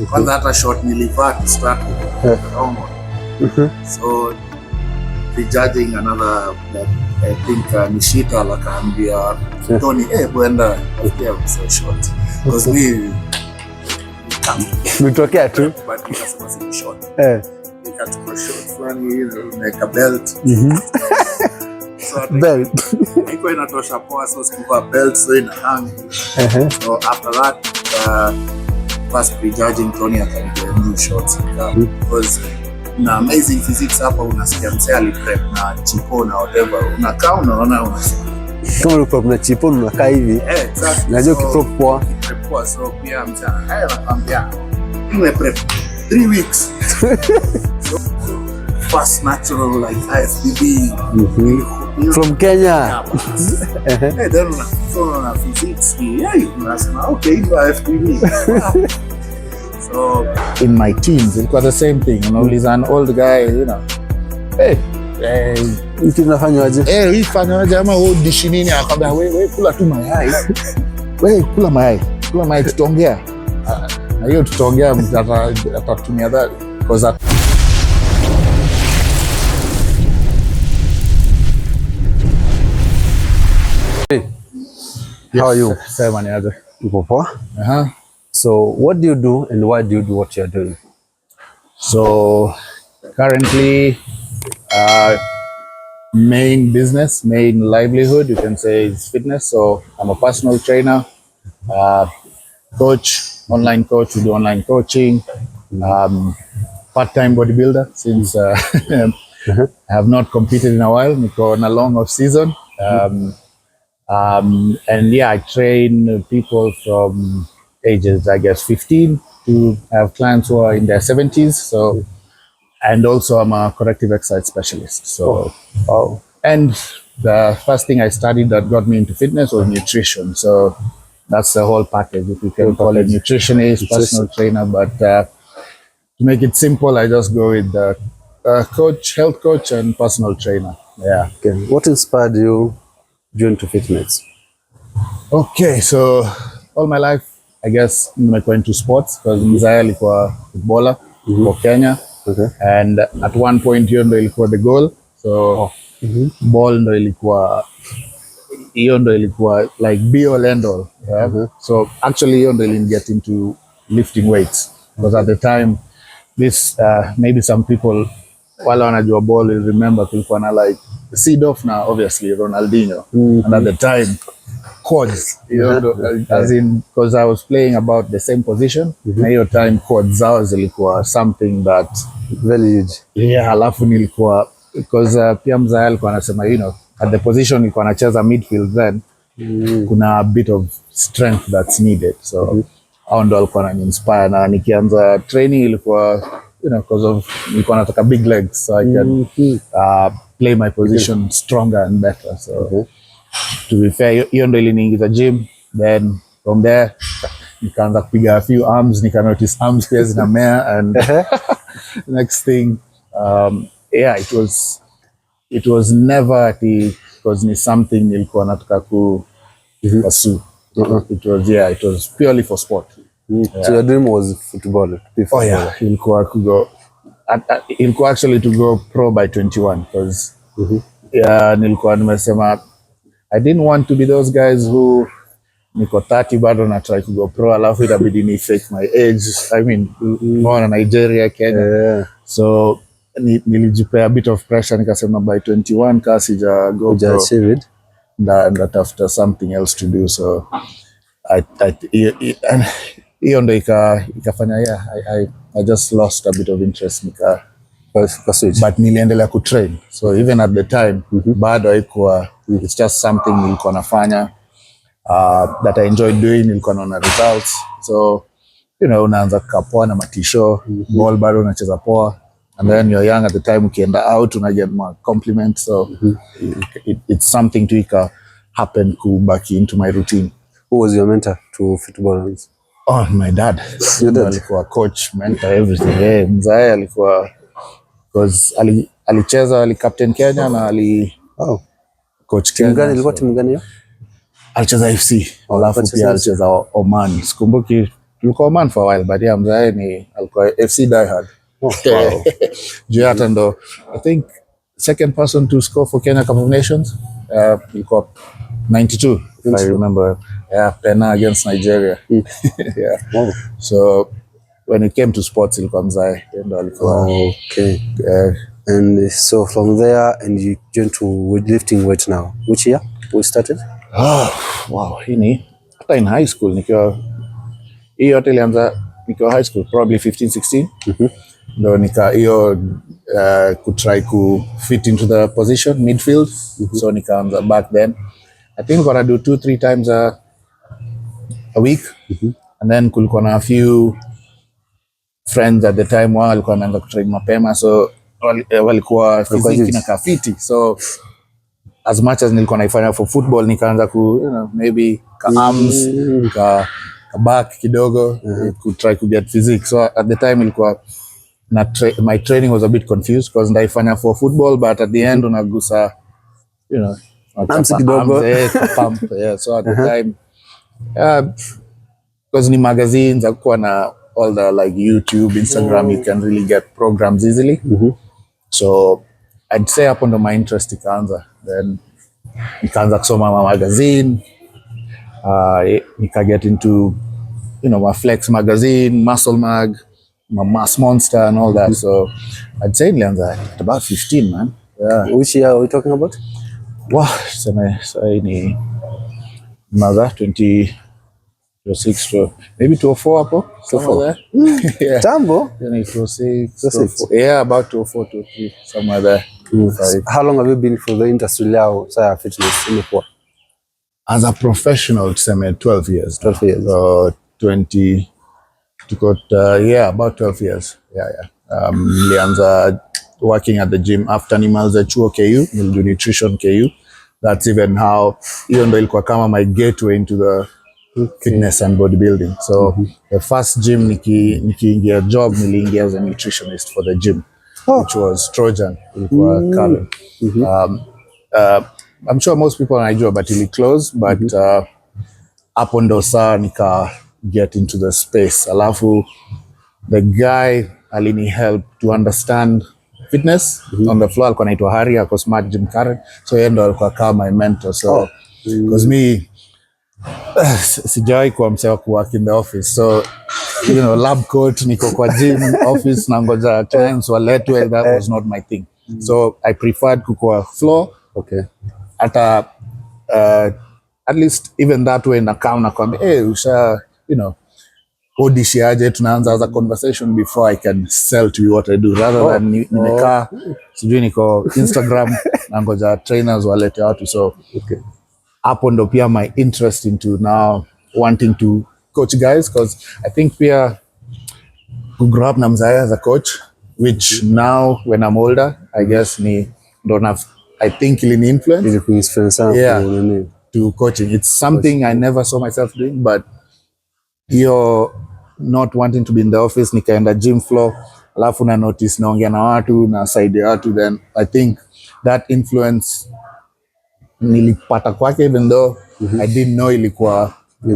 Kwanza hata short nilivaa to start with. So prejudging another I think Nishita akaambia Tony bwenda so short because we Mitokea tu but nikasema si short nikachukua short fulani na belt so belt iko inatosha poa, so sikuva belt so ina hang. So after that first prejudging Tony akanipea new shorts because na amazing physics hapa unasikia msee aliprep na chipo na whatever unakaa unaona kama uliprep na chipo unakaa hivi exactly. Najua kiprep poa so pia msee anakwambia nimeprep 3 weeks so fast natural like IFBB from Kenya. Then una physics unasema okay IFBB. So in my teams it was the same thing, unauliza an old guy, you know, Hiki nafanywaje? Hii fanywaje ama wewe dishi nini? Akamwambia wewe kula tu mayai. Wewe kula mayai tutaongea. Na hiyo tutaongea atatumia that because that How are you? Sema ni aje? Uko poa? So what do you do and why do you do what you're doing? So currently main livelihood you can say is fitness. So I'm a personal trainer, coach, online coach. We do online coaching, part-time bodybuilder since I have not competed in a while. Niko on a long off season. And yeah, I train people from ages, I guess, 15 to have clients who are in their 70s. So, and also I'm a corrective exercise specialist. So, and the first thing I studied that got me into fitness was nutrition. So that's the whole package. If you can call it nutritionist, personal trainer, but to make it simple, I just go with the coach, health coach, and personal trainer. Yeah. Okay. What inspired you into fitness? Okay, so all my life, I guess, nimekuwa into sports because mzae alikuwa footballer for Kenya. Okay. And at one point hiyo ndo ilikuwa the goal. So ball ndo ilikuwa like be all end all. Yeah? So actually hiyo ndo get into lifting weights because at the time this maybe some people wale wanajua ball will remember kulikuwa na like seed off na obviously Ronaldinho and at the time quads, as in because I was playing about the same position na hiyo time quads zao zilikuwa something that very huge. Yeah, alafu nilikuwa because pia mzae alikuwa anasema at the position nilikuwa nacheza midfield then kuna a bit of strength that's needed, so hao ndo alikuwa ananiinspire na nikianza training ilikuwa because of nilikuwa nataka big legs so I can play my position stronger and better. So to be fair, hiyo ndo iliniingiza gym. Then from there nikaanza kupiga a few arms, nika notice arms pia zinamea and next thing yeah, it was never because ni something nilikuwa nataka ku pursue. It was purely for sport. So your dream was football before? Oh yeah, ilikuwa actually to go pro by 21 because nilikuwa nimesema I didn't want to be those guys who niko 30 bado na try to go pro alafu itabidi ni fake my age. I mean more Nigeria, Kenya. So nilijipea a bit of pressure nikasema by 21 kasi ja go pro and after something else to do. So hiyo ndo ikafanya I just lost a bit of interest but niliendelea kutrain. So even at the time bado haikuwa, it's just something nilikuwa nafanya that I enjoyed doing, nilikuwa naona results. So unaanza kukapoa na matisho ball bado unacheza poa and then you're young at the time, ukienda out una get more compliments. So it's something to happen kubaki into my routine. Who was your mentor to football? Oh, my dad. Alikuwa coach, mentor, everything. Mzae alikuwa because alicheza captain Kenya na coach Kenya. Ilikuwa timu gani hiyo? Alicheza FC. Alafu pia alicheza Oman. Sikumbuki tulikuwa man for a while, but yeah, mzae ni alikuwa FC diehard. Oh, wow. Juu hata ndo I think second person to score for Kenya Cup of Nations. Ilikuwa 92 if I remember. Yeah, Pena against Nigeria. Yeah. Wow. So when it came to sports, ilikuwa mzae ndo alikuwa. Okay. And so from there, and you joined to lifting weight now. Which year we started? Wow, hii hata in high school nikiwa hiyo yote ilianza nikiwa high school probably 15 16. Ndo hiyo kutry ku fit into the position midfield. So nikaanza back then. I think gonna do 2-3 times a week. And then kulikuwa na a few friends at the time wao walikuwa wanaanza kutrain mapema, so walikuwa physique na kafiti. So as much as nilikuwa naifanya for football, nikaanza ku maybe arms ka back kidogo ku try to get physique. So at the time ilikuwa my training was a bit confused because ndaifanya for football, but at the end unagusa arms kidogo pump. Yeah, so at the time because ni magazines hakuwa na all the like YouTube, Instagram, you can really get programs easily. So I'd say hapo ndo my interest ikaanza. Then nikaanza kusoma magazine, nika get into my Flex magazine, Muscle Mag, my Mass Monster and all that. So I'd say nilianza at about 15, man. Yeah. Which year are we talking about? Wow, say ni mother 26 to maybe 204 hapo. 204. Yeah. Tambo? 26. Yeah, about 204 to 3 somewhere there. How long have you been for the industry now, fitness imekuwa? As a professional, tuseme 12 years. 12 years. 20 to got about 12 years. Yeah. Nilianza working at the gym after nimaliza chuo KU, nilido nutrition KU. That's even how hiyo ndo ilikuwa kama my gateway into the fitness and bodybuilding. So the first gym nikiingia job niliingia as a nutritionist for the gym, which was Trojan. Ilikuwa Karen. I'm sure most people wanajua but ili close, but hapo ndo saa nika get into the space. Alafu the guy alini help to understand fitness on the floor, alikuwa anaitwa Hari, ako Smart Gym Karen. So yeye ndo alikuwa kama my mentor. So because me sijawahi kuwa msewa ku work in the office, so lab coat, niko kwa gym office na ngoja clients waletwe, that was not my thing. So I preferred kukua floor. Okay. At least even that way na kwambia usha odishiaje, tunaanza as a conversation before I can sell to you what I do, rather than nimekaa sijui niko Instagram na ngoja trainers walete watu. So hapo ndo pia my interest into now wanting to coach guys, because I think pia to grow up na mzae as a coach, which now when I'm older I guess I think ilini influence to coaching. It's something I never saw myself doing, but you're not wanting to be in the office, nikaenda gym floor, alafu na notice naongea na watu na side ya watu, then I think that influence nilipata kwake, even though I didn't know ilikuwa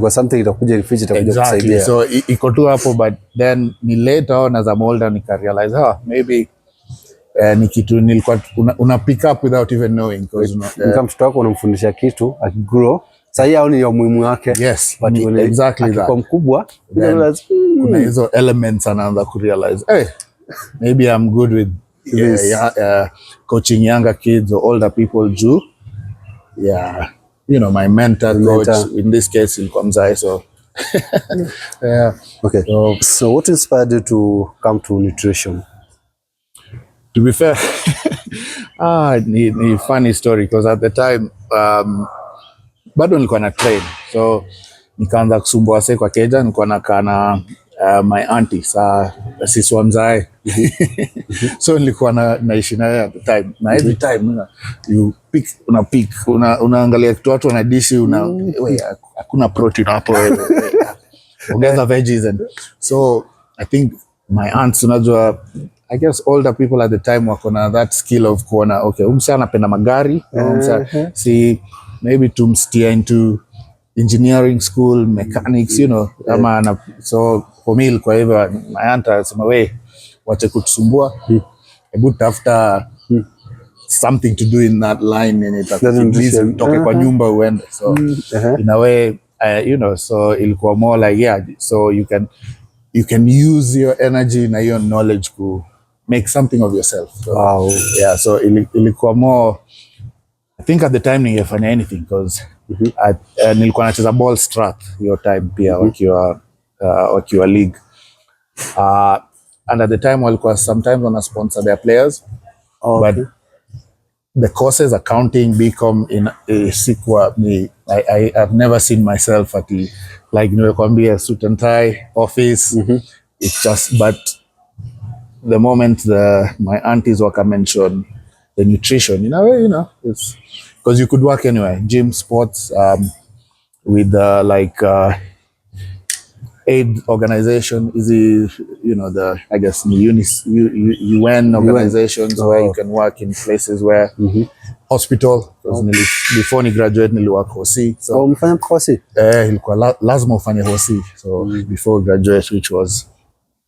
something itakuja refuge itakuja kusaidia. So iko tu hapo, but then ni later on as I'm older nika realize maybe ni kitu nilikuwa una pick up without even knowing, because kama mtoto wako unamfundisha kitu akigrow sasa haoni ya muhimu wake. Yes, but exactly that. Kwa mkubwa kuna hizo elements anaanza ku realize maybe I'm good with coaching younger kids or older people too. My mentor coach in this case ilikuwa mzae. So okay. So what inspired you to come to nutrition? To be fair, ni funny story, because at the time bado nilikuwa na train, so nikaanza kusumbua wase kwa keja, nilikuwa nakaa na my auntie sisi wa mzae. So nilikuwa naishi naye at the time, na every time unaangalia kitu watu wanadishi, hakuna protein hapo, ongeza veggies. And so I think my aunts, unajua I guess older people at the time wako na that skill of kuona umsa anapenda magari, si maybe tumstia into engineering school, mechanics, you know, so for me ilikuwa hivyo, my aunt alisema we wache kutusumbua, hebu tafuta something to do in that line and itoke kwa nyumba uende. So in a way, you know, so ilikuwa more like, yeah, so you can use your energy na your knowledge to make something of yourself. So, wow. Yeah, so ilikuwa more, I think at the time ningefanya anything because nilikuwa nacheza ball strat your time pia wakiwa league. And at the time walikuwa sometimes wana sponsor their players. But the courses, accounting, BCom in sikuwa ni, I've never seen myself at like nimekwambia suit and tie office. It's just, but the moment my aunties waka mention the nutrition, in a way, you know, it's because you could work anywhere, gym, sports, with aid organization, you know, I guess UN organizations where you can work in places where hospital. Before ni graduate niliwork hosi. So umefanya hosi? Ilikuwa lazima ufanye hosi. So before graduate, which was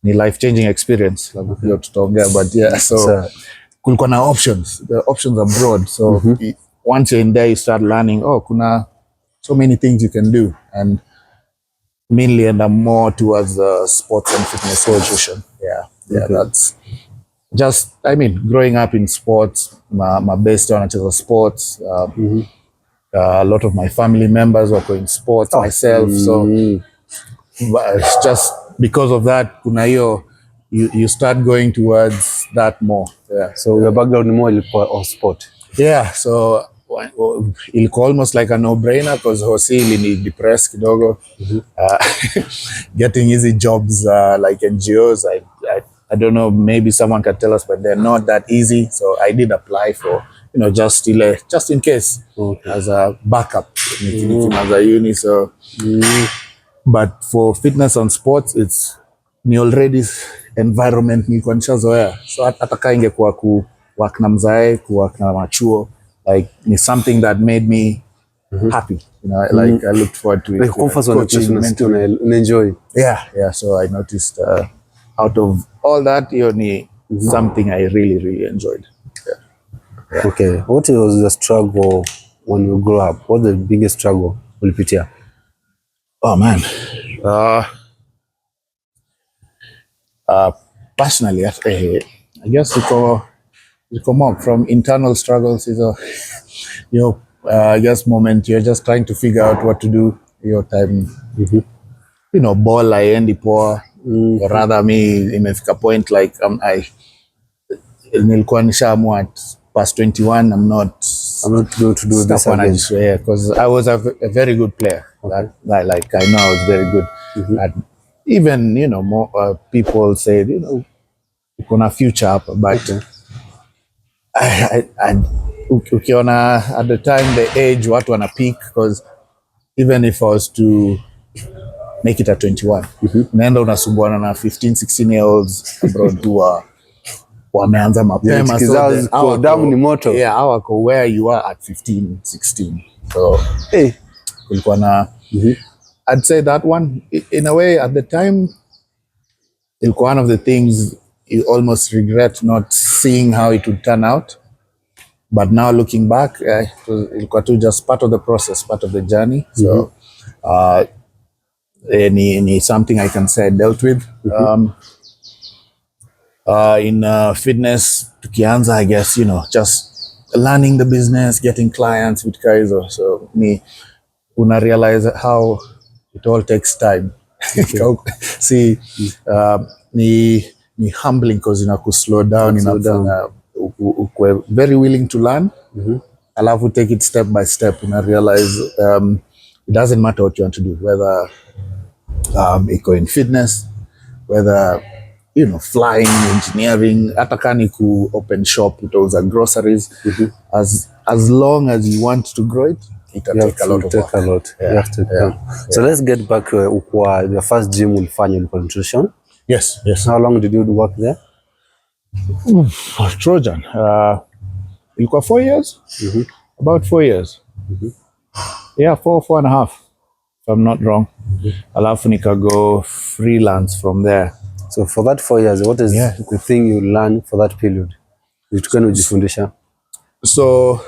ni life changing experience. Tutaongea, but yeah, so kulikuwa na options. The options are broad. So once you're in there, you start learning, kuna so many things you can do, and mainly and I'm more towards sports and fitness nutrition. Yeah, that's just, I mean, growing up in sports, my best wanacheza sports. A lot of my family members were in sports, myself. So but it's just because of that, kuna hiyo, you start going towards that more. Yeah. So your background more ilikuwa on sport. Yeah, so ilikuwa almost like a no-brainer because hosi ilini depress kidogo. Getting easy jobs like NGOs, I don't know, maybe someone can tell us, but they're not that easy. So I did apply for, you know, just in case, as a backup as a uni. So, but for fitness and sports, it's ni already environment nilikuwa nishazoea. So hata kama ingekuwa kuwork na mzae, kuwork na machuo, like it's something that made me happy, you know, like I looked forward to it. Like comfort zone and enjoy. Yeah. So I noticed out of all that, something I really, really enjoyed. Yeah. Okay. What was the struggle when you grew up? What was the biggest struggle ulipitia? Oh man. Personally, I guess you come up from internal struggles. I guess moment you're just trying to figure out what to do your time. You know, ball haiendi poa. Or rather me imefika point like nilikuwa nishaamua at past 21 I'm not going to do this again. Yeah, because I was a very good player. I know I was very good. And even, you know, more people said, you know, kuna future up, but ukiona at the time the age watu wana peak, because even if I was to make it at 21, naenda unasumbuana na 15-16 year olds abroad who wameanza mapema, so damu ni moto. Yeah, hawako where you are at 15-16. So kulikuwa na I'd say that one in a way at the time ilikuwa one of the things you almost regret not seeing how it would turn out. But now looking back, ilikuwa tu just part of the process, part of the journey. So ni something I can say I dealt with. In fitness, tukianza, I guess, you know, just learning the business, getting clients with Kaizo. So una realize how it all takes time. See, ni humbling because inaku slow down, ukwe very willing to learn. Alafu take it step by step. Una realize it doesn't matter what you want to do, whether iko in fitness, whether, you know, flying, engineering, hata kani ku open shop, utauza groceries. As long as you want to grow it, it'll take a lot of work. Yeah. So let's get back to the first gym ulifanya ulikuwa nutrition. Yes. How long did you work there? Trojan. Ilikuwa 4 years? About 4 years. Yeah, 4.5. if I'm not wrong. Alafu nika go freelance from there. So for that 4 years, what is the thing you learn for that period? Vitu gani ujifundisha? So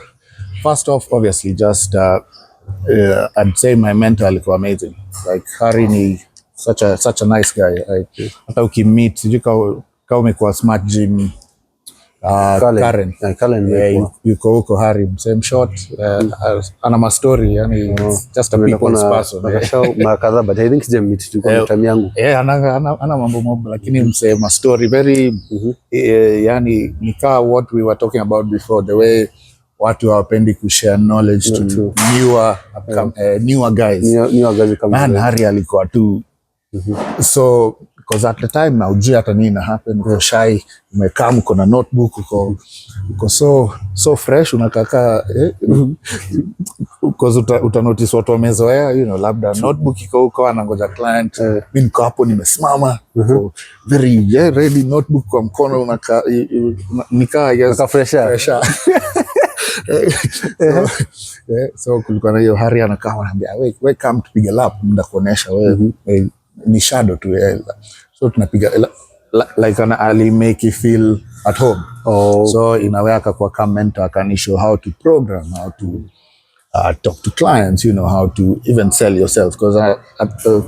first off, obviously, just I'd say my mentor alikuwa amazing. Like Harry ni such a nice guy. Hata ukimmeet sijui kama umekuwa Smart Gym Karen. Yuko huko Harry, same shot, ana ma story, yani just a people's person. Makadha, but I think sijammeet tu kwa time yangu. Ana mambo mob, lakini msema story very yani nika what we were talking about before, the way watu hawapendi kushare knowledge to newer guys. Newer guys come. Man, Harry alikuwa tu so because at the time na ujui hata nini na happen, uko shy, umekaa mko na notebook, uko so fresh, unakaka because uta notice watu wamezoea, labda notebook iko huko anangoja client, mimi niko hapo nimesimama, very ready, notebook kwa mkono, nikaa fresher. So kulikuwa na hiyo Harry anakaa anambia we come tupige lap, muda kuonesha wewe ni shadow tu, so tunapiga like ali make you feel at home. So inaweka kwa kama mentor, akanishow how to program, how to talk to clients, how to even sell yourself, because the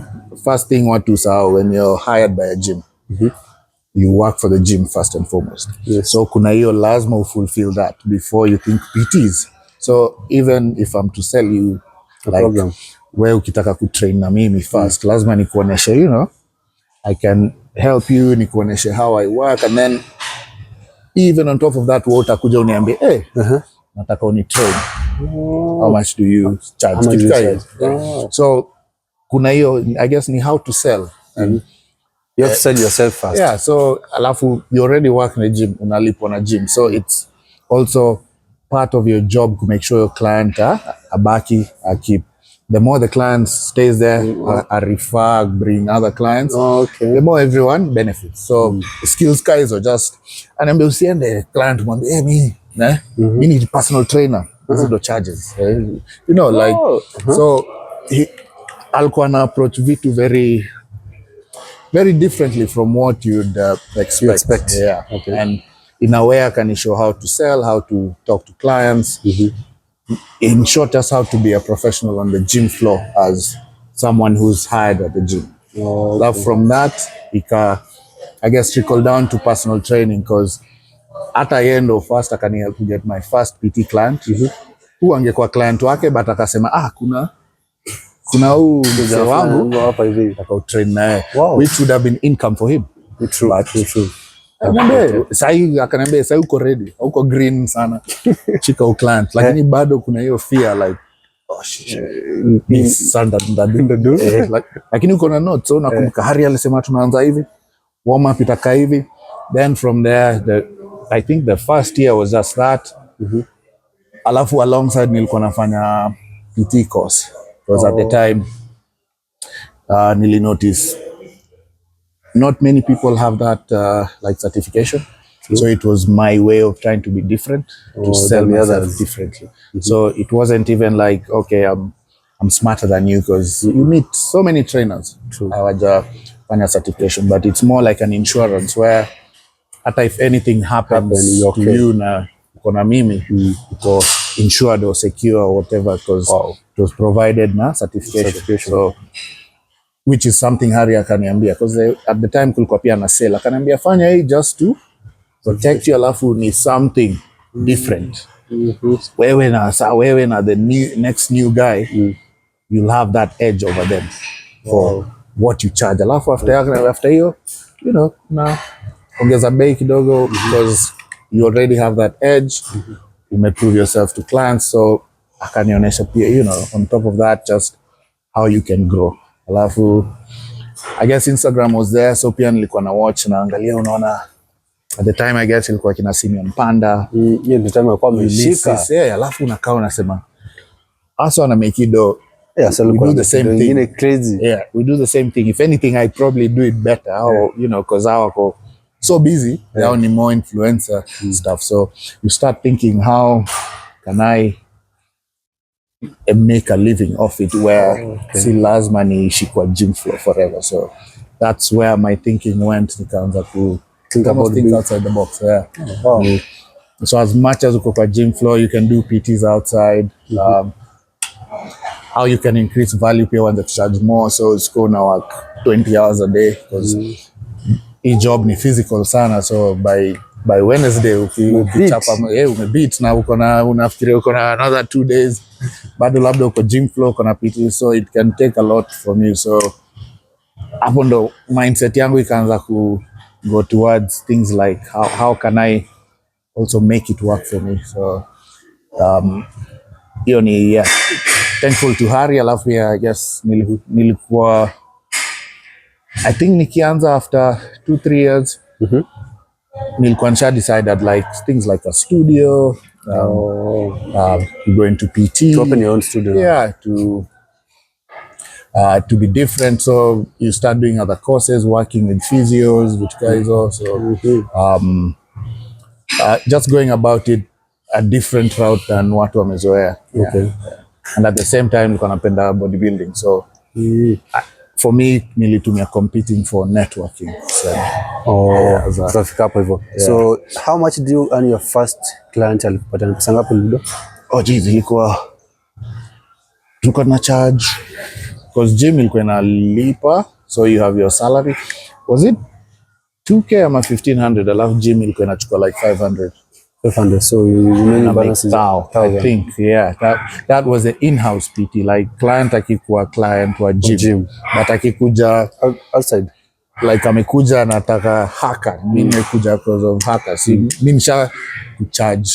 first thing what to say when you're hired by a gym, you work for the gym first and foremost. So kuna hiyo lazima fulfill that before you think PTs. So even if I'm to sell you a program, wewe ukitaka kutrain na mimi first, lazima nikuoneshe, I can help you, nikuoneshe how I work, and then even on top of that wewe utakuja uniambie nataka unitrain, how much do you charge? So kuna hiyo, I guess ni how to sell, and you have to sell yourself first. Yeah, so alafu you already work in a gym, unalipwa na gym, so it's also part of your job to make sure your client abaki, keep. The more the client stays there, refer, bring other clients, the more everyone benefits. So skills guys are just, and usiende client mwambie mimi need personal trainer, these are the charges, so alikuwa na approach vitu very very differently from what you'd expect. Yeah. And in a way I can show how to sell, how to talk to clients, in short, just how to be a professional on the gym floor as someone who's hired at the gym. From that, I guess trickle down to personal training, because at the end of first I can help to get my first PT client, who angekuwa client wake, but akasema kuna huu mzee wangu hapa hivi train naye, which would have been income for him. True. Akaniambia sasa uko ready, uko green sana chika u client, lakini bado kuna hiyo fear like lakini uko na notes. So nakumbuka Harry alisema tunaanza hivi, warm up itaka hivi, then from there I think the first year was just that. Alafu alongside nilikuwa nafanya PT course, because at the time nili notice not many people have that like certification. So it was my way of trying to be different, to sell myself differently. So it wasn't even like, okay, I'm smarter than you, because you meet so many trainers hawaja certification, but it's more like an insurance where hata if anything happens to you na uko na mimi, uko insured or secure or whatever, because it was provided na certification. So which is something Harry akaniambia, because at the time kulikuwa pia na sale, akaniambia fanya hii just to protect you, alafu ni something different. Wewe na the next new guy, you'll have that edge over them for what you charge. Alafu after hiyo, na ongeza bei kidogo, because you already have that edge, you prove yourself to clients. So akanionyesha pia, on top of that, just how you can grow. Alafu I guess Instagram was there, so pia nilikuwa na watch na angalia, unaona at the time I guess ilikuwa kina Simeon Panda, the time alikuwa ameshika, alafu unakaa unasema also na make it do. So we do the same thing. Crazy. Yeah, we do the same thing. If anything, I probably do it better. Or, because our so busy, they are only more influencer stuff. So you start thinking, how can I make a living off it where si lazima niishi kwa gym floor forever. So that's where my thinking went. Nikaanza ku think outside the box. Yeah. Wow. So as much as uko kwa gym floor, you can do PTs outside. How you can increase value pia when they charge more. So it's go now work 20 hours a day because hii job ni physical sana. So by Wednesday ukichapa umebeat na unafikiria uko na another 2 days bado labda uko gym floor uko na PT, so it can take a lot from you. So hapo ndo mindset yangu ikaanza ku go towards things like how can I also make it work for me. So hiyo ni thankful to Hari. Alafu pia I guess nilikuwa I think nikianza after 2-3 years nilikuwa nisha decided like things like a studio, going to PT, to open your own studio. Yeah, to be different. So you start doing other courses, working with physios, which guys also just going about it a different route than watu wamezoea. And at the same time nilikuwa napenda bodybuilding. So for me nilitumia competing for networking. So so how much do you earn your first client? Alipata pesa ngapi ndio? Ilikuwa tulikuwa na charge because gym ilikuwa inalipa, so you have your salary. Was it 2k ama 1500? Alafu gym ilikuwa inachukua like 500. So you remaining balance is 1,000. I think that was the in-house PT, like client akikuwa client wa gym. But akikuja outside like amekuja anataka HAKA, mimi nimekuja because of HAKA. Si mimi nisha kucharge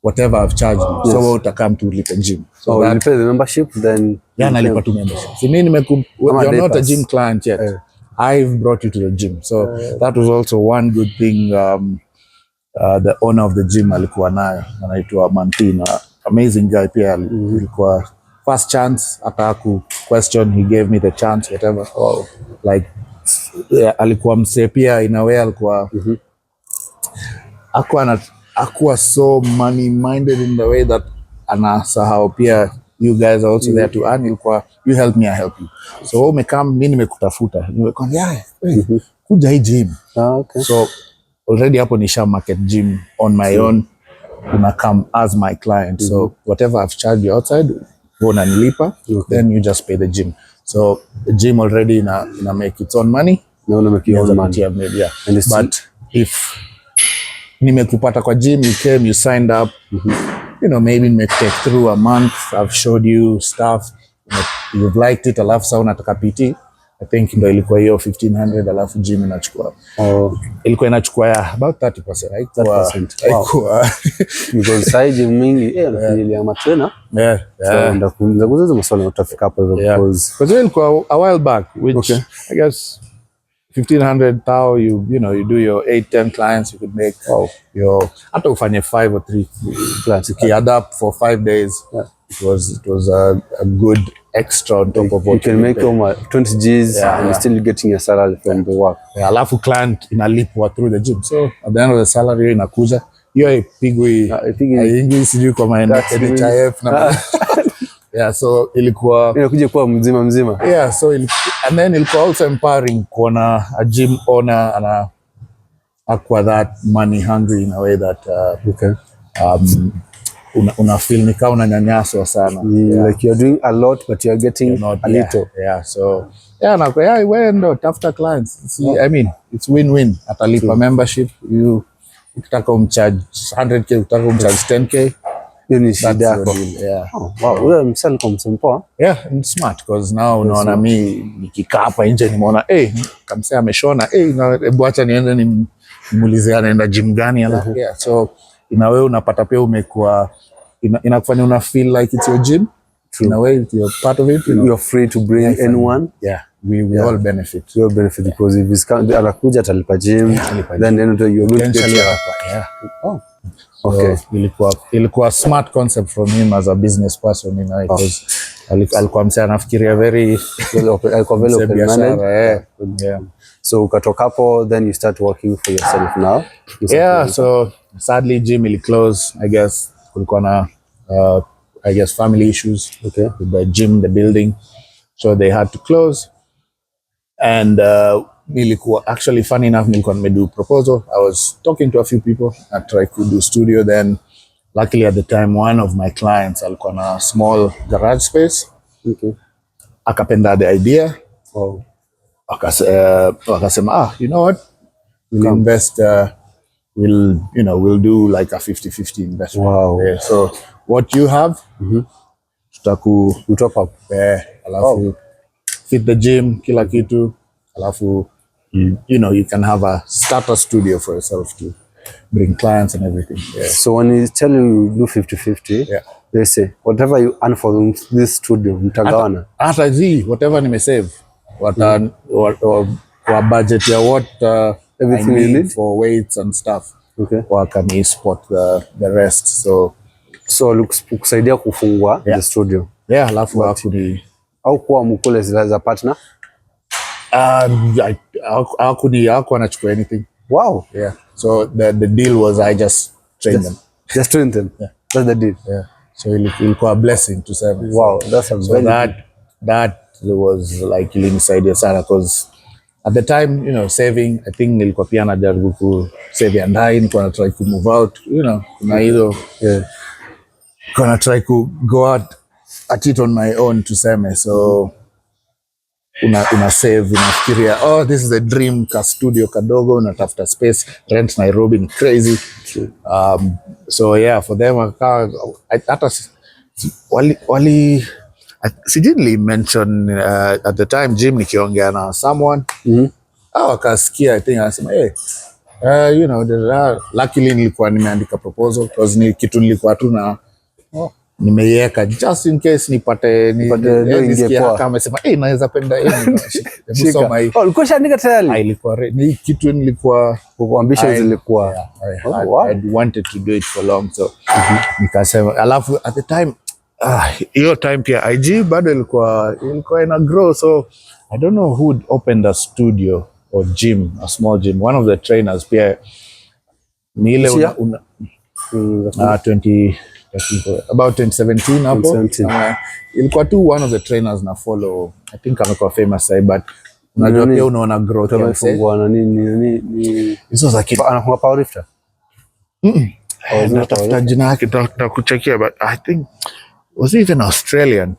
whatever I've charged. So wewe utakam to lipa gym. So you pay the membership then nalipa tu membership. So mimi you're not a gym client yet. I've brought you to the gym. So that was also one good thing. The owner of the gym alikuwa nayo, anaitwa Mantina, amazing guy pia. Ilikuwa first chance akaku question, he gave me the chance whatever. Like alikuwa mse pia in a way, alikuwa akuwa so money minded in the way that anasahau pia you guys are also there to earn. Ilikuwa you help me, I help you. So umekam mimi nimekutafuta, nimekwambia kuja hii gym. So already hapo nisha market gym on my own, una come as my client. So whatever I've charged you outside, unanilipa, then you just pay the gym. So the gym already ina make its own money. No, make your own money. Yeah. But if nimekupata kwa gym, you came, you signed up, you know, maybe may take through a month, I've showed you stuff, you've liked it, alafu sasa unataka PT, I think ndo ilikuwa hiyo 1500, alafu gym inachukua. Ilikuwa inachukua about 30%, right? 30%. Wow. Because side gym mingi nafikiria ama trainer. So ndakuuliza kuzo maswali utafika hapo hivyo because ilikuwa a while back, which I guess 1500 thou you know you do your 8-10 clients, you could make your hata ufanye 5 or 3 clients you add up for 5 days. It was a good extra on top of what you can make 20 G's and you're still getting your salary from the work. Alafu client inalipwa through the gym, so at the end of the salary inakuja hiyo ipigwi sijui kwa NHIF na so ilikuwa inakuja kwa mzima. So and then ilikuwa also empowering kuona a gym owner ana akwa that money hungry in a way that una feel ni kama unanyanyaswa sana. Like you're doing a lot but you're getting a little. So na kwa wewe ndo tafuta clients. See, I mean it's win-win. Atalipa membership, you ukitaka umcharge 100k, ukitaka umcharge 10k, hiyo ni shida yako. Wow, wewe msali kwa msempoa. It's smart because now unaona mimi nikikaa hapa nje nimeona kamsea ameshona hebu acha niende nimuulize anaenda gym gani alafu so in a way unapata pia umekuwa inakufanya una feel like it's your gym. In a way you're part of it, you know? You're free to bring anyone. We all benefit. We all benefit because if it's anakuja atalipa gym, then you're going to get Okay. Ilikuwa smart concept from him as a business person, you know, because alikuwa msee anafikiria very open-minded. So ukatoka hapo, then you start working for yourself now. So sadly gym ili close, I guess kulikuwa na I guess, family issues. Okay. With the gym, the building. So they had to close. And nilikuwa, actually, funny enough, nilikuwa nimedo proposal. I was talking to a few people at I could do studio. Then, luckily at the time, one of my clients alikuwa na small garage space. Okay. Akapenda the idea. Wow. Wakasema, you know what? We'll invest, we'll do like a 50-50 investment. Wow. Yeah. So what you have, tutaku top up. Alafu fit the gym, kila kitu. Alafu, you can have a starter studio for yourself to bring clients and everything. Yeah. So when you tell you do 50-50, they say whatever you earn for this studio, mtagawana. Hata whatever nimesave, kwa budget ya what everything I need for weights and stuff. Okay. Wakani spot the rest. So looks kusaidia kufungua the studio. Yeah, alafu hakuni au kuwa mkule za partner. Hakuwa anachukua anything. Wow. Yeah. So the deal was I just train them. Just train them. Yeah. That's the deal. Yeah. So ilikuwa a blessing to serve. Wow, that's a very that was like ilinisaidia sana because at the time, saving, I think nilikuwa pia najaribu ku save ya ndai, nilikuwa na try to move out, kuna hilo, kuna try to go out at it on my own tuseme. So una save, unafikiria this is a dream, ka studio kadogo, unatafuta space, rent Nairobi ni crazy. So yeah, for them hata wali sijui mention at the time gym nikiongea na someone wakasikia, I think anasema luckily nilikuwa nimeandika proposal because ni kitu nilikuwa tu na nimeiweka just in case nipate nisikia kama amesema naweza penda kusoma hii. Ulikuwa shaandika tayari? Ilikuwa ni kitu nilikuwa ambitions zilikuwa. I wanted to do it for long, so nikasema. Alafu at the time hiyo time pia IG bado ilikuwa ina grow, so I don't know who opened a studio or gym, a small gym. One of the trainers pia ni ile about 2017 hapo. Ilikuwa tu one of the trainers na follow, I think amekuwa famous sasa, but unajua pia unaona growth ya mfungwa na nini hizo za kitu anakuwa powerlifter. Natafuta jina yake tutakuchekia, but I think was even Australian.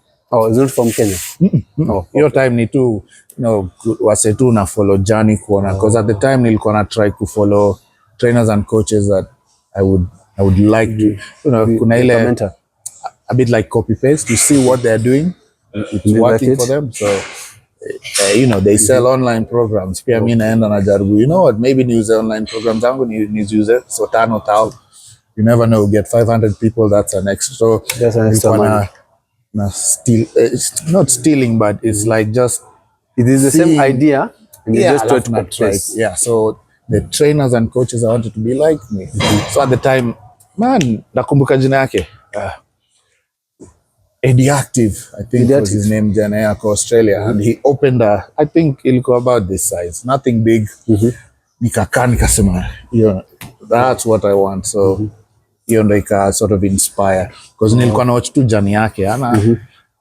Is it from Kenya? Hiyo time ni tu wase tu na follow journey kuona, because at the time nilikuwa na try to follow trainers and coaches that I would like to, kuna ile a bit like copy paste to see what they're doing, it's working for them. So they sell online programs. Pia mimi naenda na jaribu, what, maybe niuse online programs zangu niziuse so 5,000. You never know, get 500 people, that's an extra. So that's an extra money. It's not stealing, but it's like just it is the same idea and you just try to yeah. So the trainers and coaches I wanted to be like me. So at the time, man, nakumbuka jina yake Eddie Active, I think was his name, jana yako Australia, and he opened I think ilikuwa about this size, nothing big. Nikakaa nikasema, that's what I want. So hiyo ndo ika sort of inspire, because nilikuwa na watch tu jani yake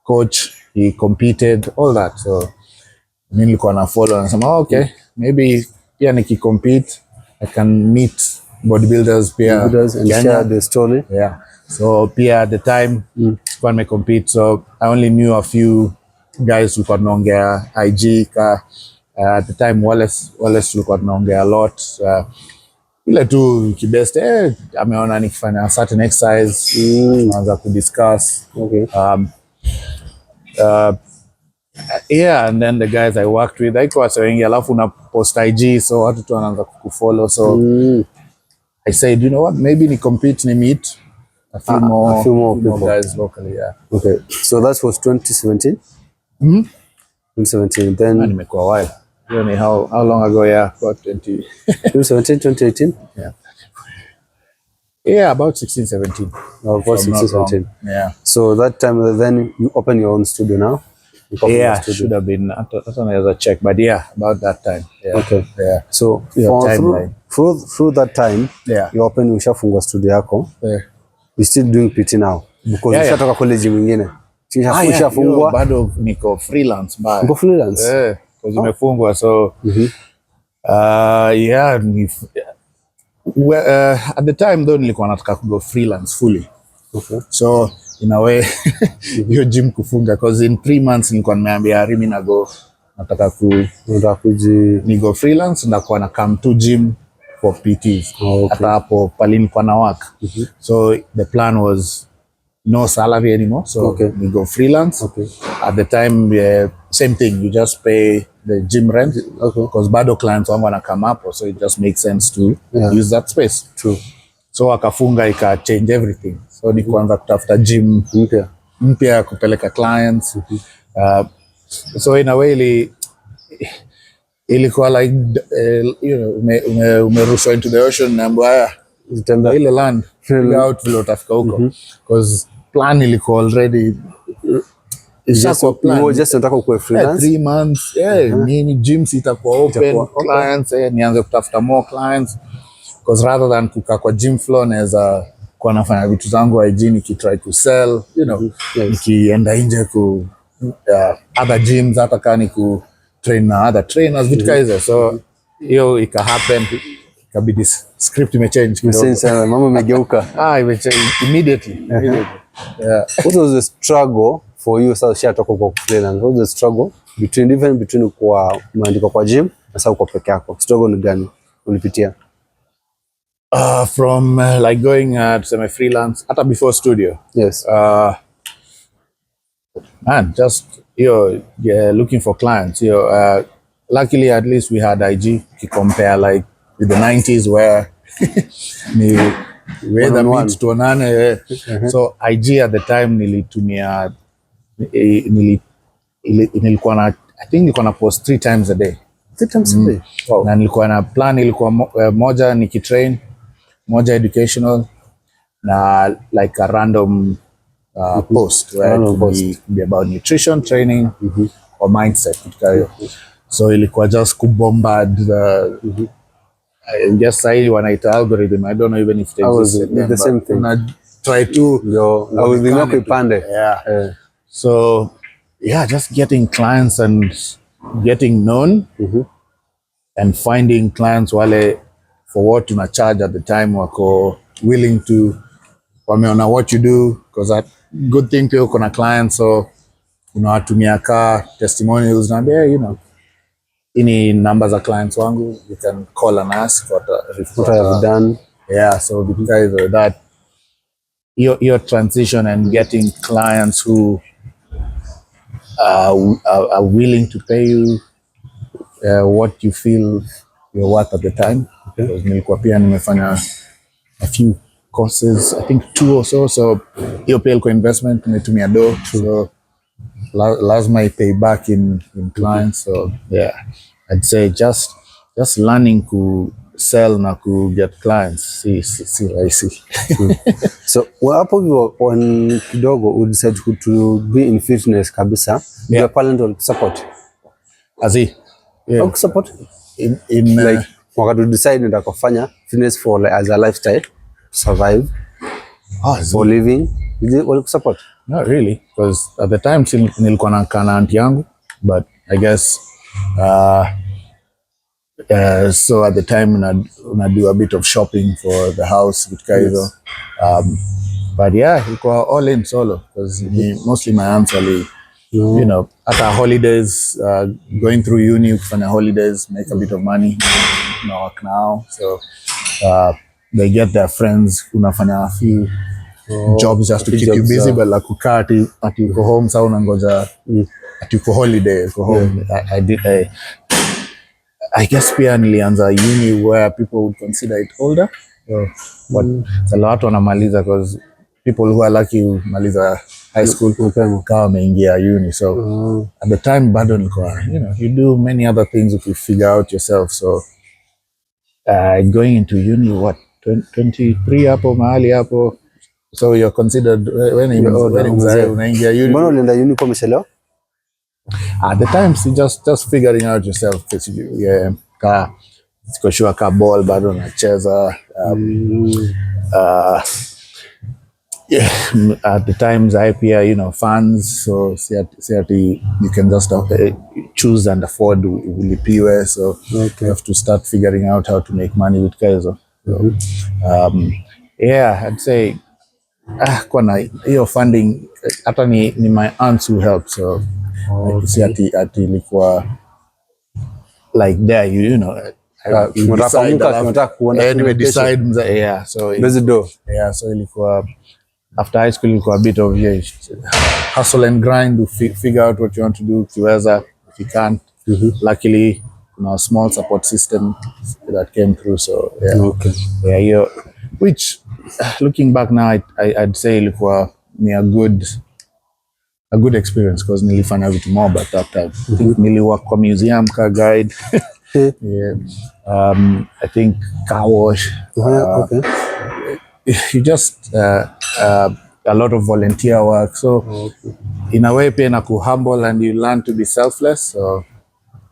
coach, he competed, all that. So mimi nilikuwa na follow, nasema okay, maybe pia nikicompete I can meet bodybuilders pia and share the story. Yeah. So pia at the time sikuwa nimecompete, so I only knew a few guys who could naongea IG at the time Wallace tulikuwa tunaongea a lot. Ile tu kibest ameona nikifanya certain exercise, tunaanza kudiscuss. Okay. And then the guys I worked with, haikuwa so wengi, alafu na post IG, so watu tu wanaanza kufollow. So I said, you know what, maybe ni compete, ni meet a few more guys locally. Yeah. Okay. So that was 2017. 2017. Then nimekuwa while. You know how long ago? Yeah, about 2017, 2018. Yeah. Yeah, about 16, 17. About 16, 17. Yeah. So that time, then you open your own studio now? Yeah, should have been. I don't know, as a check, but yeah, about that time. Yeah. Okay. Yeah. So through that time, you open Ushafungwa studio yako. Yeah. You're still doing PT now? Because ushatoka college mwingine. Ushafungwa. Bado niko freelance bado. Niko freelance? Because nimefungwa so at the time though nilikuwa nataka go freelance fully. Okay. So in a way hiyo gym kufunga because in 3 months nilikuwa nimeambia Rimi nataka ni go freelance na kwa na come to gym for PTs. Hata hapo pale nilikuwa na work. So the plan was no salary anymore, so we go freelance. At the time same thing, you just pay the gym rent because bado clients wangu wana come up, so it just makes sense to use that space. True. So akafunga ika change everything, so ni kuanza kutafuta gym mpya kupeleka clients. So in a way ilikuwa like umerushwa into the ocean na mbaya ile land figure out vile utafika huko because plan ilikuwa already just nataka ukue freelance 3 months nini gyms itakuwa open clients nianze kutafuta more clients because rather than kukaa kwa gym floor naweza kwa nafanya vitu zangu hygiene nikitry to sell nikienda nje ku other gyms hata kani ku train na other trainers vitu kaiza so hiyo ika happen kabidi script imechange kidogo sana mama imegeuka imechange immediately. What was the struggle for you sasa ushatoka kwa freelance? What was the struggle between kwa maandiko kwa gym na sasa uko peke yako? Struggle ni gani ulipitia? From like going to semi freelance hata before studio. Yes. Man, just looking for clients. Luckily at least we had IG to compare like with the 90s where we the meet tuonane. So IG at the time nilitumia nilikuwa na I think nilikuwa na post 3 times a day. 3 times a day. Wow. Na nilikuwa na plan ilikuwa moja nikitrain, moja educational na like a random post where it could be about nutrition training or mindset. So ilikuwa just kubombard I guess I wanaita algorithm. I don't know even if it exists. The same thing. Try to so just getting clients and getting known and finding clients wale for what una charge at the time wako willing to wameona what you do because that good thing pia uko na clients so unawatumia ka testimonials na ini numbers of clients wangu you can call and ask what I have done. So because of that your transition and getting clients who are willing to pay you what you feel you're worth at the time. Because nilikuwa pia nimefanya a few courses, I think 2 or so hiyo pia ilikuwa investment nimetumia do so lazima pay back in clients. So I'd say just learning to sell na ku get clients si rahisi. So hapo on kidogo you decide to be in fitness kabisa. Your parent will support support in like wakati decide ndio kufanya fitness for like, as a lifestyle survive for living will support? Not really because at the time nilikuwa na kana auntie yangu but I guess so at the time una do a bit of shopping for the house with Kaizo. But ilikuwa all in solo because mostly my aunts wali at our holidays going through uni kufanya holidays make a bit of money work now so they get their friends unafanya a few jobs just to keep you busy but like kukaa ati uko home sa unangoja ati uko holiday uko home. I guess pia nilianza uni where people would consider it older but a lot wanamaliza because people who are lucky maliza high school kama wameingia uni so at the time bado nilikuwa you do many other things if you figure out yourself so going into uni 23 hapo mahali hapo so you're considered when unaingia uni. Mbona ulienda uni kwa umechelewa? At the time just figuring out yourself siko sure ka ball bado nacheza yeah, at the times I pia, you know, funds, so see at you can just choose and afford ulipiwe, so Okay. you have to start figuring out how to make money with Kaizo. So, yeah, I'd say kwa na hiyo funding hata ni my aunts who help, so si ati ilikuwa like there you know decide yeah, so yeah, so ilikuwa after high school ilikuwa a bit of hustle and grind to figure out what you want to do, ukiweza, if you can't. Luckily kuna a small support system that came through, so yeah. Yeah, which looking back now I'd say ilikuwa ni a good experience because nilifanya vitu more but that time. I think niliwork kwa museum car guide. Yeah. I think car wash. You just a lot of volunteer work, so in a way pia inaku humble and you learn to be selfless, so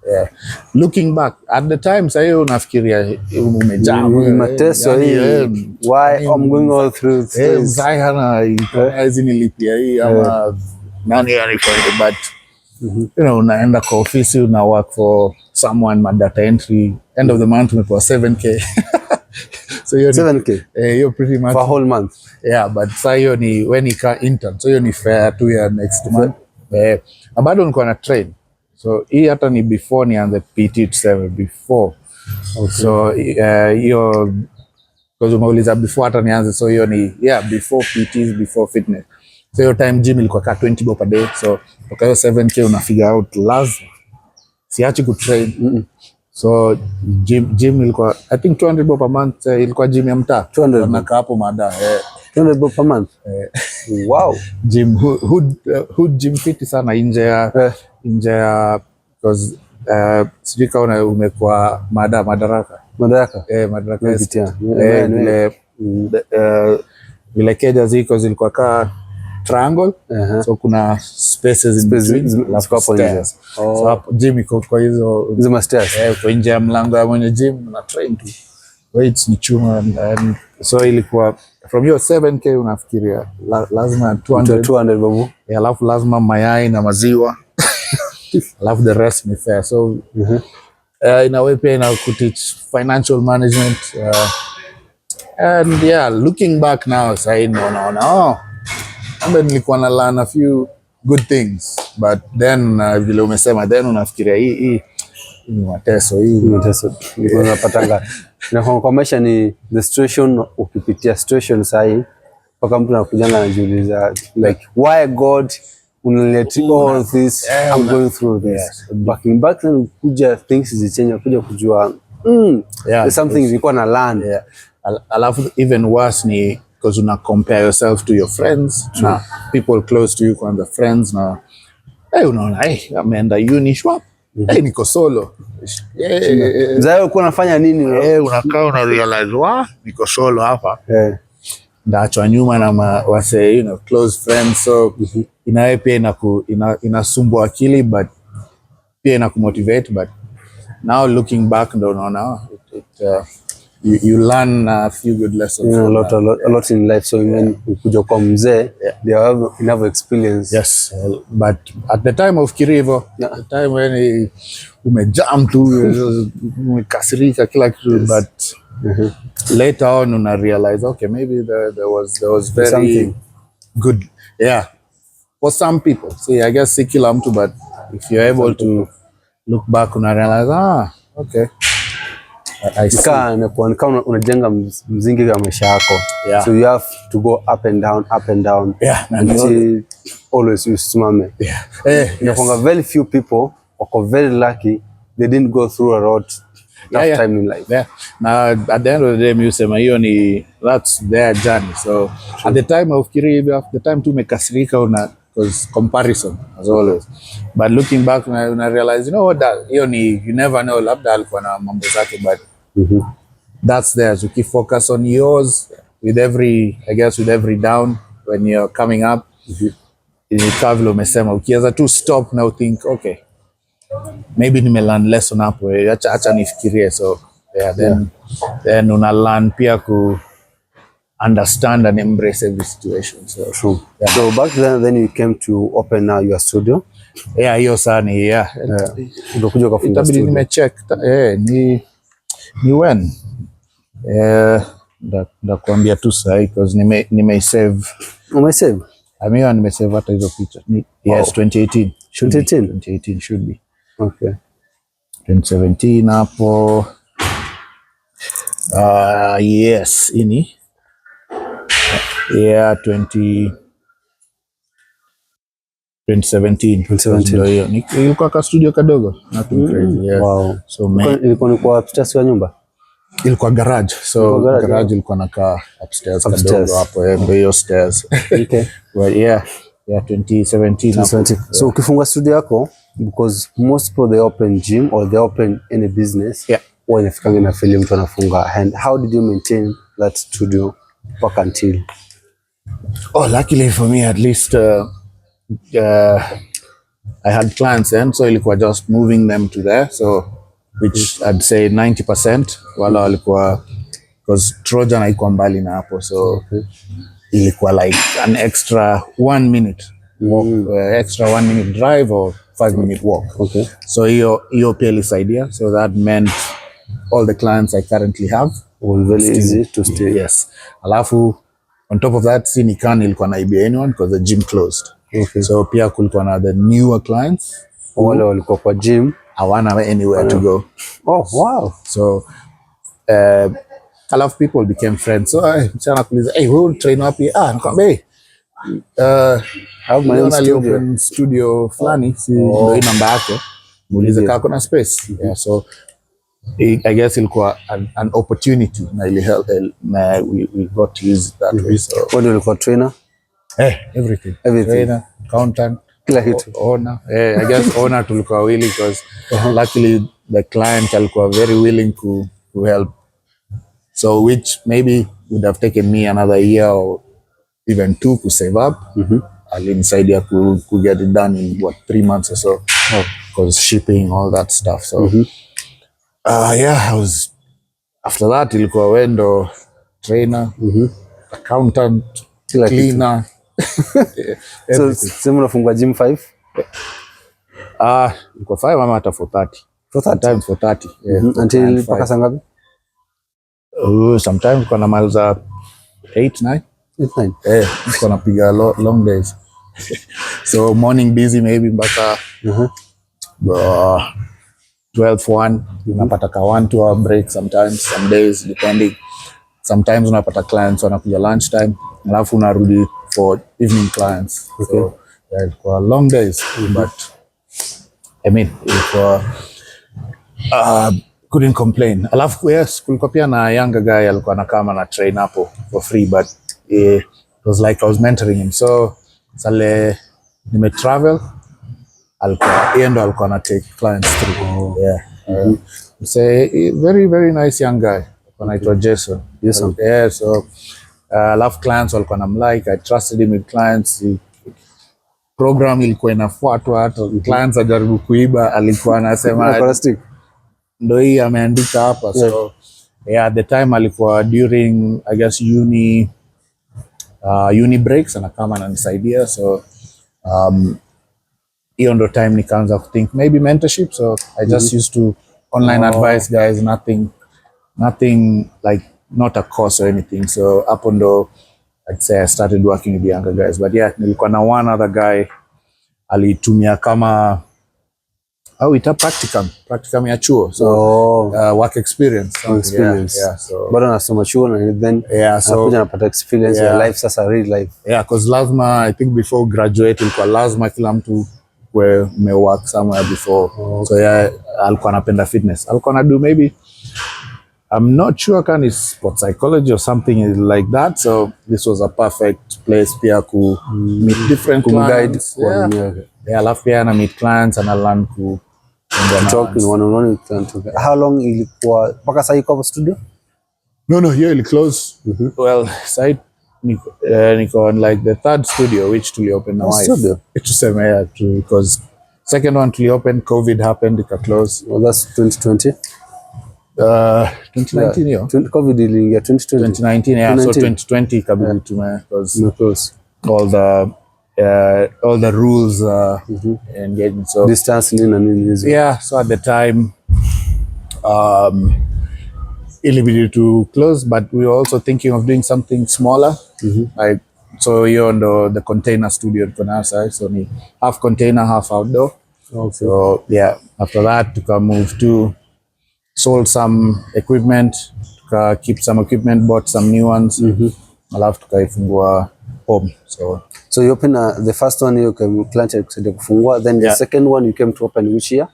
yeah. Looking back at the time sayo unafikiria umejaa mateso hii, why I'm going all through this, hana hizi nilipia hii ama nani alifanya, but you know unaenda kwa ofisi una work for someone ma data entry, end of the month umepewa 7k. So hiyo 7k hiyo pretty much for a whole month, yeah, but sasa hiyo ni when you can intern, so hiyo ni fair to your next month. Bado nilikuwa na train, so hii hata ni before nianze PT tuseme before. So hiyo because umeuliza before hata nianze, so hiyo ni before PTs, before fitness. So hiyo time gym ilikuwa ka 20 bob per day, so kwa hiyo 7k una figure out lazima siachi ku train. So gym ilikuwa I think 200 bob per month, ilikuwa gym ya mtaa 200 na hapo mada 200 bob per month. Wow. Gym hood gym fit sana nje ya because sijui kama umekuwa madaraka vile keja zilikuwa ka triangle, so kuna spaces in between, so hapo gym iko kwa hizo stairs, kwa nje ya mlango ya mwenye gym na train tu weights ni chuma, and so ilikuwa from your 7k unafikiria lazima 200 babu, alafu lazima mayai na maziwa alafu the rest ni fair, so in a way pia ina kuteach financial management, and looking back now say naona nilikuwa na learn a few good things, but then vile umesema then unafikiria hii ni mateso unapatanga na kwa maisha ni the situation, ukipitia situation sahi mpaka mtu anakujanga anajiuliza like why God let all this, I'm going through this, back then kuja things zichange, kuja kujua there's something ilikuwa na learn, alafu even worse ni because una compare yourself to your friends. Na people close to you kwanza friends, na unaona ameenda uni shop, niko solo, mzee uko unafanya nini? Unakaa una realize niko solo hapa, ndaachwa nyuma na wase close friends, so inawe pia inasumbua akili, but pia inakumotivate. But now looking back ndo unaona you learn a few good lessons, a lot in life, so when ukuja kwa mzee they have enough experience. Yes, but at the time of Kirivo, the time when umejam tu umekasirika kila kitu, but later on una realize okay, maybe there was very something good for some people. See, I guess si kila mtu, but if you're able to look back una realize okay, I see. Kama unajenga mzingi wa maisha yako, so you have to go up and down, until always usimame. Inakuanga very few people wako very lucky they didn't go through a lot time in life. Now at the end of the day you sema hiyo ni that's their journey, so at the time of Kiribi, after the time tu umekasirika because comparison as always, but looking back una realize what hiyo ni you never know, labda alikuwa na mambo zake, but that's there, so keep focus on yours with every down when you're coming up. Vile umesema ukianza tu stop now think okay, maybe nime learn lesson hapo, acha nifikirie, so then una learn pia understand and embrace every situation. So True. So back then you came to open your studio. yeah, hiyo sana yeah. Unakuja kufunga Itabidi studio. nimecheck ni when ndakuambia tu sahi because nimesave. Umesave? Nimesave hata hizo picha. Yes, 2018. 2018 should be. Okay. 2017 hapo. Yes, ini. Yeah, 2017. Ilikuwa ka studio kadogo. Nothing crazy. Yeah. Wow. So ilikuwa ni kwa upstairs wa nyumba? Ilikuwa garage. So garage ilikuwa nakaa upstairs kadogo hapo hiyo stairs. Okay. Well, yeah, 2017. So ukifungua studio yako, because most people they open gym or they open any business. Yeah. Wanafikanga na film mtu anafunga. And how did you maintain that studio back until? Luckily for me at least I had clients then, so ilikuwa just moving them to there, so which I'd say 90% wala walikuwa, because Trojan haikuwa mbali na hapo, so ilikuwa like an extra 1 minute walk, extra 1 minute drive or 5 minute walk. Okay. So hiyo pia ilisaidia, so that meant all the clients I currently have was very easy to stay. Yes. Alafu on top of that, si nikani ilikuwa naibia anyone because the gym closed. Okay. So pia kulikuwa na the newer clients wale walikuwa kwa gym hawana anywhere to go. Oh wow. So a lot of people became friends. So mchana kuuliza, hey, we'll train up here. Nakwambia, hey, have my own studio fulani, si ndio hii namba yake. Muulize kama kuna space. Yeah, so I guess ilikuwa an opportunity na ili help na we got to use that way. So what do you call trainer? Everything. Trainer, accountant, kila kitu. Owner. I guess owner tulikuwa willing because luckily the client alikuwa very willing to help. So which maybe would have taken me another year or even 2 to save up. Alinisaidia to get it done in 3 months or so. Because shipping, all that stuff. So yeah, I was after that ilikuwa wendo trainer, accountant, cleaner. So sema unafungua gym 5? Ilikuwa 5 ama hata 4:30. 4:30 for 30. Yeah. Until paka saa ngapi? Sometimes kuna miles 8, 9. 8, 9. Kuna piga long days. So morning busy maybe mpaka 12-1, unapata ka 1-2 hour break sometimes, some days depending. Sometimes unapata clients wanakuja lunchtime, alafu unarudi for evening clients. Okay. So yeah, ilikuwa long days, but I mean ilikuwa couldn't complain. Alafu yes, kulikuwa pia na younger guy alikuwa anakama na train hapo for free, but it was like I was mentoring him. So sale nime travel, alikuwa na take clients through. Yeah. Say very very nice young guy. Anaitwa Jason. Yeah, so love clients walikuwa namlike. I trusted him with clients. Program ilikuwa inafuatwa, hata clients ajaribu kuiba alikuwa anasema ndio hii ameandika hapa. So yeah, at the time alikuwa during I guess uni breaks anakama ananisaidia. So hiyo ndo time nikaanza to think maybe mentorship. So I just used to online advice guys, nothing like not a course or anything. So hapo ndo I'd say I started working with the younger guys. But yeah, nilikuwa na one other guy alitumia kama practicum ya chuo. So work experience. Yeah, so bado nasoma chuo na then so anapata experience ya life, sasa real life. Yeah, because lazima I think before graduate ilikuwa lazima kila mtu may work somewhere before. So yeah, alikuwa anapenda fitness. Alikuwa na do maybe I'm not sure can is sport psychology or something like that. So this was a perfect place pia ku meet different clients. Yeah, alafu pia na meet clients and I learn to talk in one-on-one with clients. How long ilikuwa mpaka sasa iko studio? No, here it close. Well, side niko on like the 3rd studio which to open now. Studio? Tuseme yeah, because second one to open, COVID happened, it closed. Well, that's 2020. 2019 hiyo. COVID iliingia 2020. 2019, yeah. So 2020 kabidi tume close all the rules engagement, so distance nini hizo. Yeah, so at the time ilibidi to close, but we were also thinking of doing something smaller. Like, so hiyo ndo the container studio tuko nayo sasa, so ni half container half outdoor. Okay. So yeah, after that tuka move to sold some equipment, tuka keep some equipment, bought some new ones. Alafu tukaifungua home. So you open the first one you came client kusaidia kufungua, then the second one you came to open which year?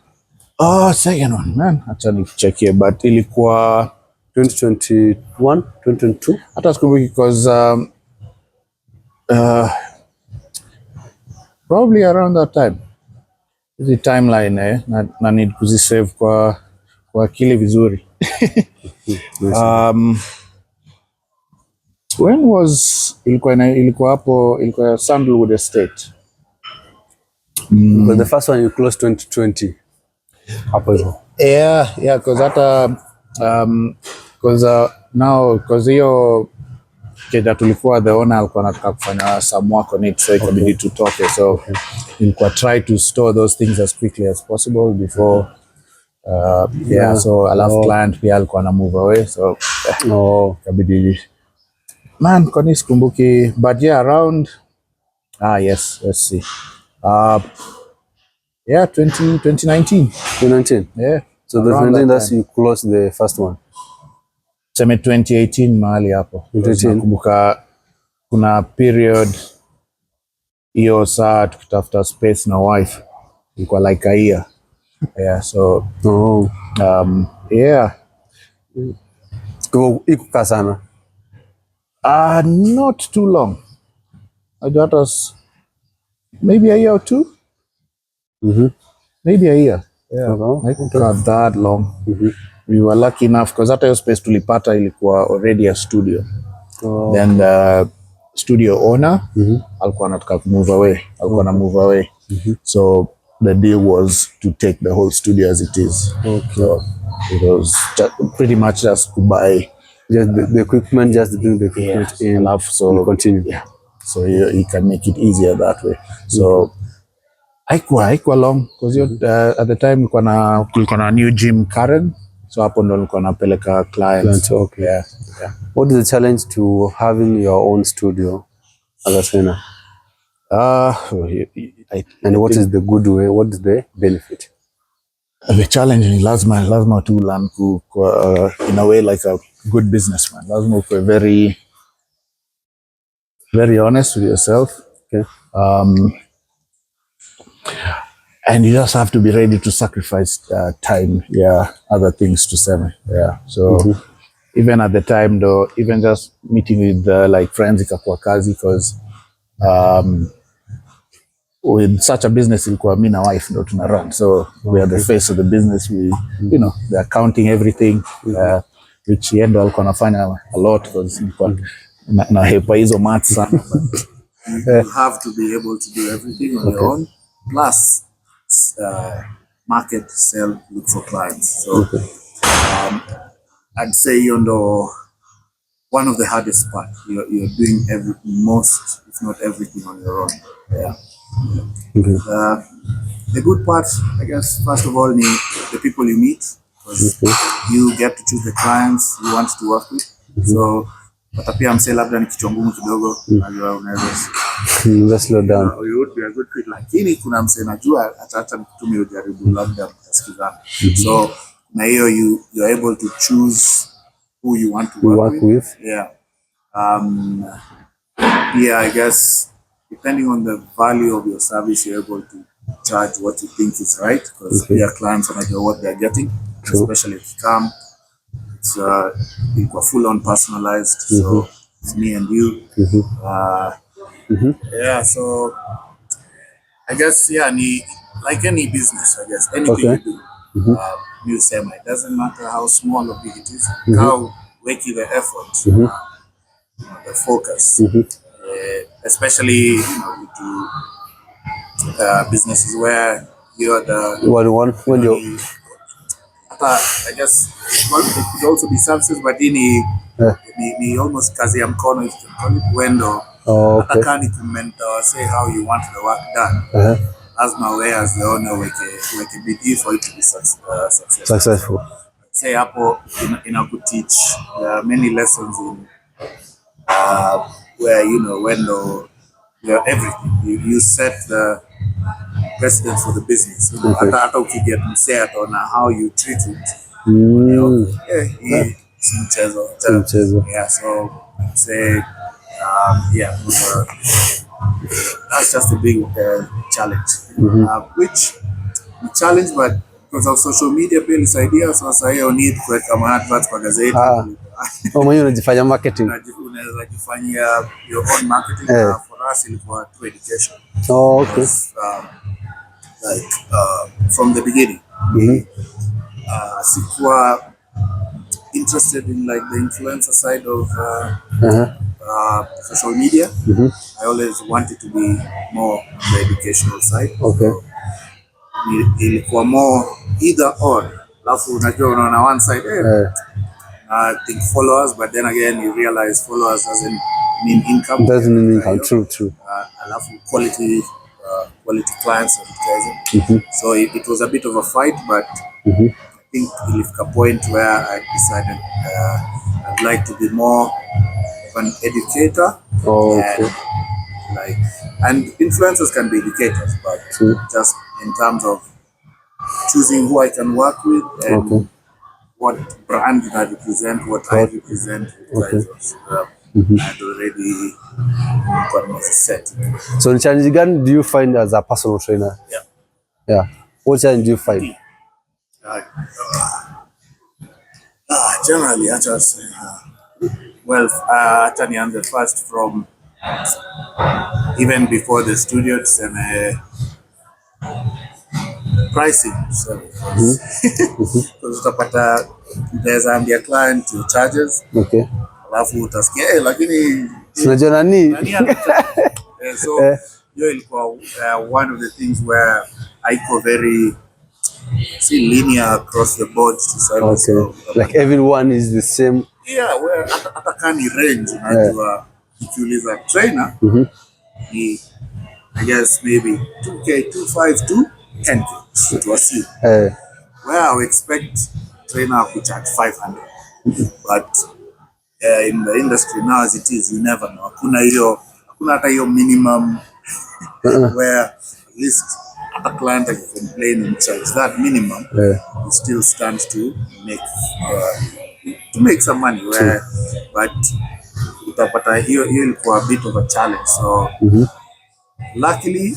Second one, man, acha nicheck, but ilikuwa 2021, 2022. Hata sikumbuki because probably around that time. The timeline na need kuzisave kwa akili vizuri. When was ilikuwa hapo, ilikuwa Sandalwood Estate. But the first one you closed 2020. Hapo hivyo. Yeah, because hata because hiyo keda tulikuwa the owner alikuwa anataka kufanya some work on it, so ikabidi tutoke, so ilikuwa try to store those things as quickly as possible before so alafu client pia alikuwa na move away, so ikabidi man kwani sikumbuki, but yeah, around yes, let's see, 2019. Yeah, so the 2019 that's you closed the first one. Sema 2018 mahali hapo. Nakumbuka kuna period hiyo saa tukitafuta space na wife, ilikuwa like a year. Yeah, so yeah. Ikukaa sana? Not too long. That was maybe a year or two. Maybe a year. Yeah, not that long. We were lucky enough because hata hiyo space tulipata ilikuwa already a studio. Then the studio owner alikuwa anataka move away. So the deal was to take the whole studio as it is. So it was pretty much just to buy just the equipment, just bring the equipment in enough, so continue. Yeah. So you can make it easier that way. So haikuwa long because at the time kulikuwa na new gym Karen. So hapo ndo nilikuwa napeleka clients. Okay. Yeah. What is the challenge to having your own studio as a trainer? And what is the good way? What is the benefit? The challenge is lazima tu learn in a way like a good businessman. Lazima uwe very very honest with yourself. Okay. And you just have to be ready to sacrifice time, other things to say. Yeah. So even at the time though, even just meeting with like friends ikakuwa kazi, because with such a business ilikuwa mimi na wife ndo tuna run, so we are the face of the business. We the accounting, everything, which yendo alikuwa anafanya a lot because nilikuwa na hepa hizo maths sana. You have to be able to do everything on your own, plus market, sell, look for clients. So I'd say one of the hardest part. You're doing most, if not everything, on your own. Yeah. The good part, I guess, first of all, the people you meet, because you get to choose the clients you want to work with. So watapia mse labda ni kichwa ngumu kidogo, unaweza slow down. You would be a good fit, lakini kuna mse najua hata mtume ujaribu labda mtasikizana. So na hiyo you're able to choose who you want to work with. Yeah. I guess depending on the value of your service, you're able to charge what you think is right, because your clients know what they're getting. Especially if you come, it's full on personalized. So it's me and you. So I guess like any business, I guess anything you do, you say it doesn't matter how small or big it is, how wakey the effort, the focus. Especially we do businesses where you're the one when you I guess it could also be services, but ni almost kazi ya mkono, if you can call it, wendo. Hata kani kumenta say how you want the work done. As my way as the owner weke bidii for it to be successful. Say hapo in teach many lessons in where wendo everything you set the precedent for the business. Hata ukiget msea on how you treat it. Mchezo. Yeah, so say that's just a big challenge. Which challenge, but because of social media pia ilisaidia. Sasa hiyo need kuweka adverts kwa gazeti. Mwenyewe unajifanya marketing. Unaweza kufanya your own marketing. For us ilikuwa through education. Okay. Like from the beginning. Sikuwa interested in like the influencer side of social media. I always wanted to be more on the educational side. Okay. Ilikuwa more either or. Alafu unajua unaona one side I think followers, but then again you realize followers doesn't mean income. Doesn't mean income. True. Alafu quality clients advertising. So it was a bit of a fight, but I think ilifika point where I decided I'd like to be more of an educator. And influencers can be educators, but just in terms of choosing who I can work with and what brand I represent, what I represent. I'd already got my set. So the challenge again, do you find as a personal trainer? Yeah. What challenge do you find? Generally, I just acha nianze first from even before the studio and pricing. Because utapata unaweza ambia client your charges. Alafu utasikia lakini unajua nani? So hiyo ilikuwa one of the things where I go very linear across the board. So, like everyone is the same. Yeah, where hata kani range unajua ukiuliza trainer I guess maybe 2K, 2.5 to 10K to assume. Where I would expect trainer to charge 500. But in the industry now as it is, you never know. Hakuna hata hiyo minimum where at least a client can complain and charge that minimum. You still stand to make some money. But utapata hiyo ilikuwa a bit of a challenge. So luckily,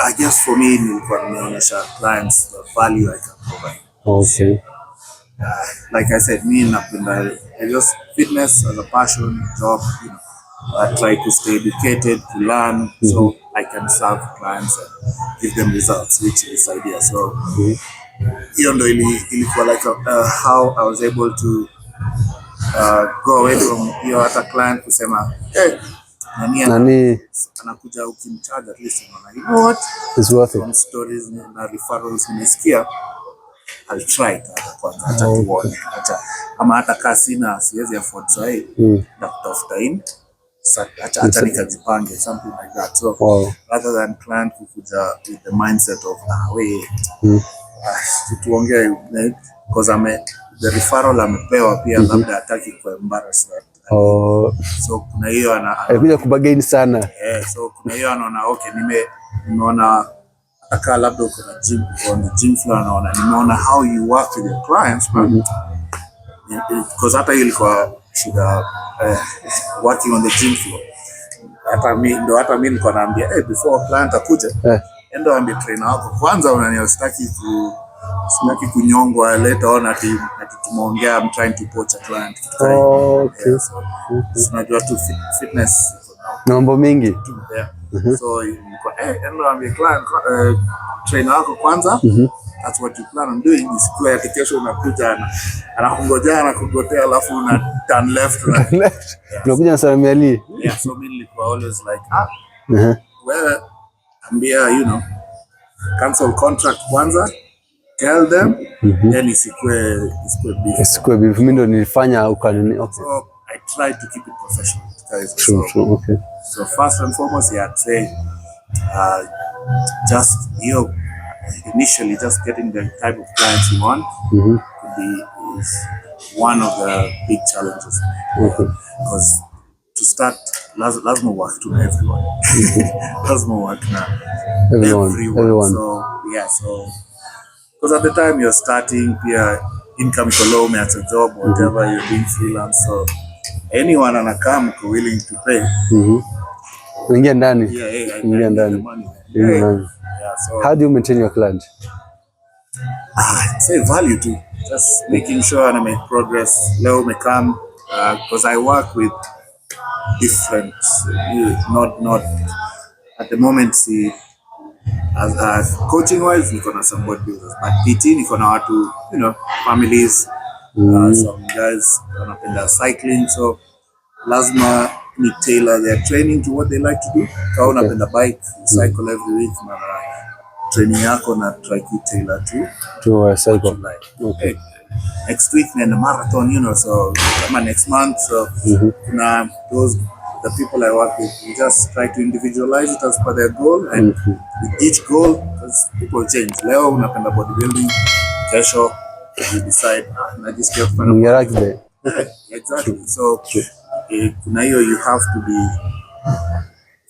I guess for me, nilikuwa nimeonyesha clients the value I can provide. Like I said, me napenda just fitness as a passion, job. I try to stay educated, to learn, so I can serve clients and give them results, which is the idea. So, hiyo ndo ilikuwa like how I was able to go away from hiyo hata client kusema, hey, nani anakuja ukimcharge at least you know what, it's worth it. From stories na referrals nimesikia, I'll try it kwanza hata tuone ama hata kasina siwezi afford sahi na kutafuta in hata nikajipange something like that. So rather than client kukuja with the mindset of tuongee because the referral amepewa pia labda hataki ku embarrass that. So kuna hiyo anakuja kubagain sana. So kuna hiyo anaona nimeona aka labda uko na gym on the gym floor, nimeona how you work with your clients, because hata ilikuwa shida working on the gym floor. Hata mimi niko naambia before client akuja endo ambie trainer wako kwanza unaniostaki kunyongwa later on ati tumeongea I'm trying to poach a client. So unajua tu fitness na mambo mengi. So endo ambie client trainer wako kwanza. That's what you plan on doing. Isikuwa kesho unakuja anakungoja na kugotea alafu una turn left. Unakuja na salamia Lee. Yeah, so mimi nilikuwa always like well ambia cancel contract kwanza tell them, then isikwe beef. Isikwe beef. Mimi ndo nilifanya ukanini. Okay. So I try to keep it professional, guys. True. Okay. So first and foremost, I'd say just initially just getting the type of clients you want is one of the big challenges. Because to start, lazima work to everyone. Lazima work na everyone. So yeah, so because at the time you're starting, income iko low, umeacha job, whatever, you're doing freelance, so anyone anakam willing to pay. Ingia ndani. Ingia ndani. Yeah, so how do you maintain your client? Say value too. Just making sure I make progress. Leo me come because I work with different, not at the moment. See, as coaching wise, niko na some bodybuilders, but PT niko na watu, families. Some guys wanapenda cycling, so lazima ni tailor their training to what they like to do. Kama unapenda bike, cycle every week, mara training yako na try to tailor to cycle. Okay. Next week then the marathon, so next month, so the people I work with, we just try to individualize it as per their goal, and with each goal, because people change. Leo unapenda bodybuilding, kesho you decide najisikia kufanya exactly. So kuna hiyo, you have to be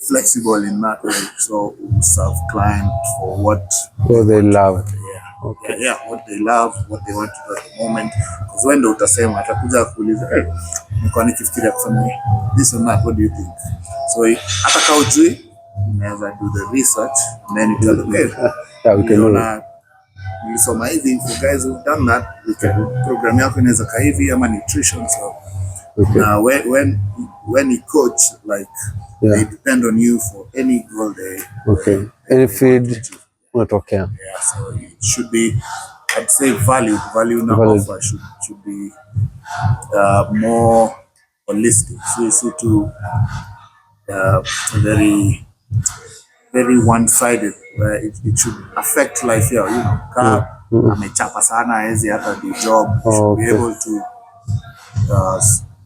flexible in that way, so serve client for what they love. What they love, what they want to do at the moment. Because when ndo utasema, atakuja kuuliza, niko nikifikiria kufanya this or that, what do you think? So hata kama ujui, unaweza do the research and then you tell them, nilisoma hivi, for guys who've done that, we can program yako inaweza kaa hivi ama nutrition. So now when you coach, like they depend on you for any goal they any feed unatokea. So it should be, I'd say value na offer should be more holistic. So to very one-sided, where it should affect life here. Kama amechapa sana hawezi hata do job, should be able to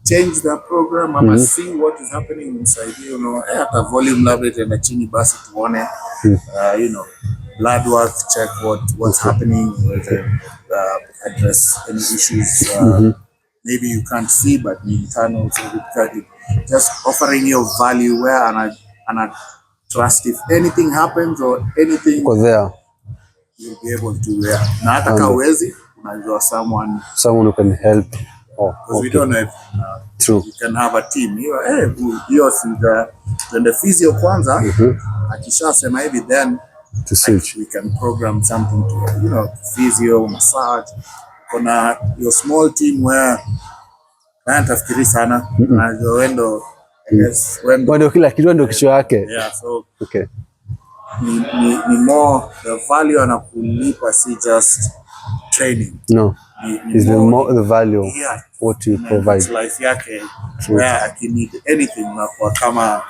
change their program ama see what is happening inside, hata volume level itaenda chini basi tuone, blood work, check what's happening, address any issues maybe you can't see but internal, so just offering your value where and I trust if anything happens or anything there you'll be able to na hata kama uwezi unajua someone who can help. Because we don't know if true. You can have a team. Hiyo the physio kwanza akishasema hivi, then to switch. We can program something to physio, massage. Kuna your small team where tafikiri sana na wendo wendo kila kitu ndio kichwa yake. So ni more the value anakulipa, si just training. No, is the value what you provide. Life yake where I can need anything na kwa kama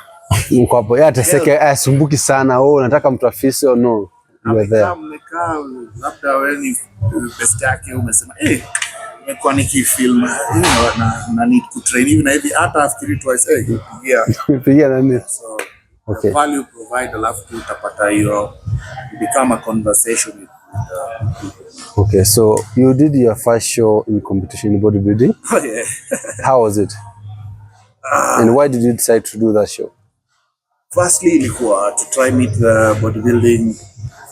mko hapo ataseke asumbuki sana, nataka mtu afisi or no, you are there. Labda wewe best yake umesema nimekuwa nikifilm na need to train hivi na hivi, hata afikiri twice pigia nani. So the value provide, alafu utapata hiyo become a conversation with Okay, so you did your first show in competition in bodybuilding. How was it? And why did you decide to do that show? Firstly, ilikuwa to try meet the bodybuilding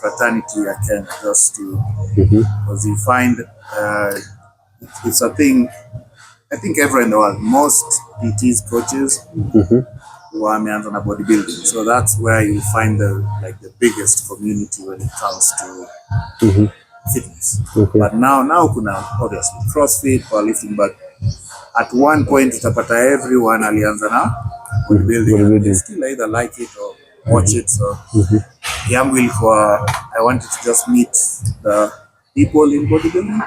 fraternity again, just to because you find it's a thing. I think everywhere in the world, most PTs, coaches wameanza na bodybuilding, so that's where you find the biggest community when it comes to fitness. But now kuna obviously CrossFit, powerlifting, but at one point utapata everyone alianza na bodybuilding. They still either like it or watch it. So yangu ilikuwa I wanted to just meet the people in bodybuilding.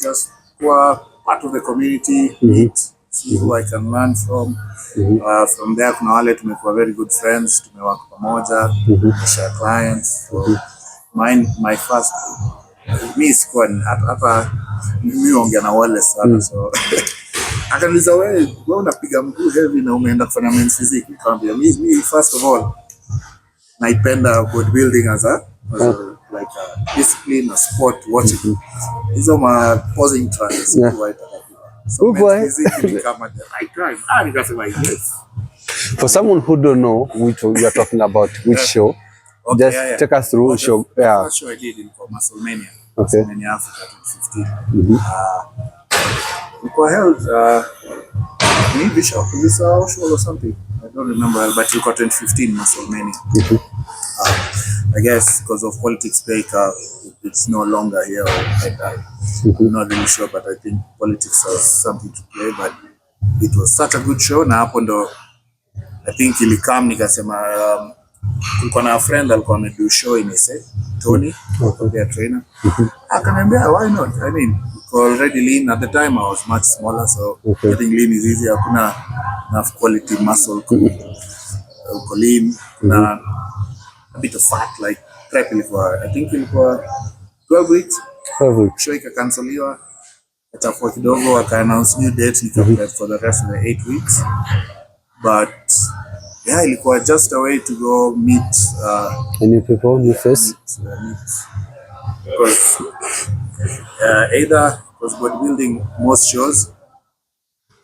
Just part of the community, see who I can learn from. From there kuna wale tumekuwa very good friends, tumewaka pamoja, share clients. So my first mi sikuwa hata mimi ongea na wale sana so akaniuliza wewe unapiga mguu heavy na umeenda kufanya men's physique. Nikamwambia mimi first of all naipenda bodybuilding as a like a discipline, a sport, watching. Hizo ma posing trends so men's physique kama the right time. Nikasema yes. For someone who don't know which you are talking about, which show, Okay, just take us through show. The first show I did in Musclemania. Okay. Musclemania Africa 2015. It held maybe show or something. I don't remember, but it got 2015 Musclemania. I guess because of politics break, it's no longer here. I'm not really sure, but I think politics has something to play. But it was such a good show. Na hapo ndo I think ilikam nikasema kulikuwa na friend alikuwa amedo show in SA, Tony, their trainer. Akaniambia why not? I mean, already lean at the time I was much smaller, so getting lean is easy. Hakuna enough quality muscle lean na a bit of fat like prep ilikuwa I think ilikuwa 12 weeks. Show ikakanseliwa. Itakuwa kidogo aka-announce new date nika for the rest of the 8 weeks. But yeah, ilikuwa just a way to go meet new people, new face. Because either because bodybuilding, most shows,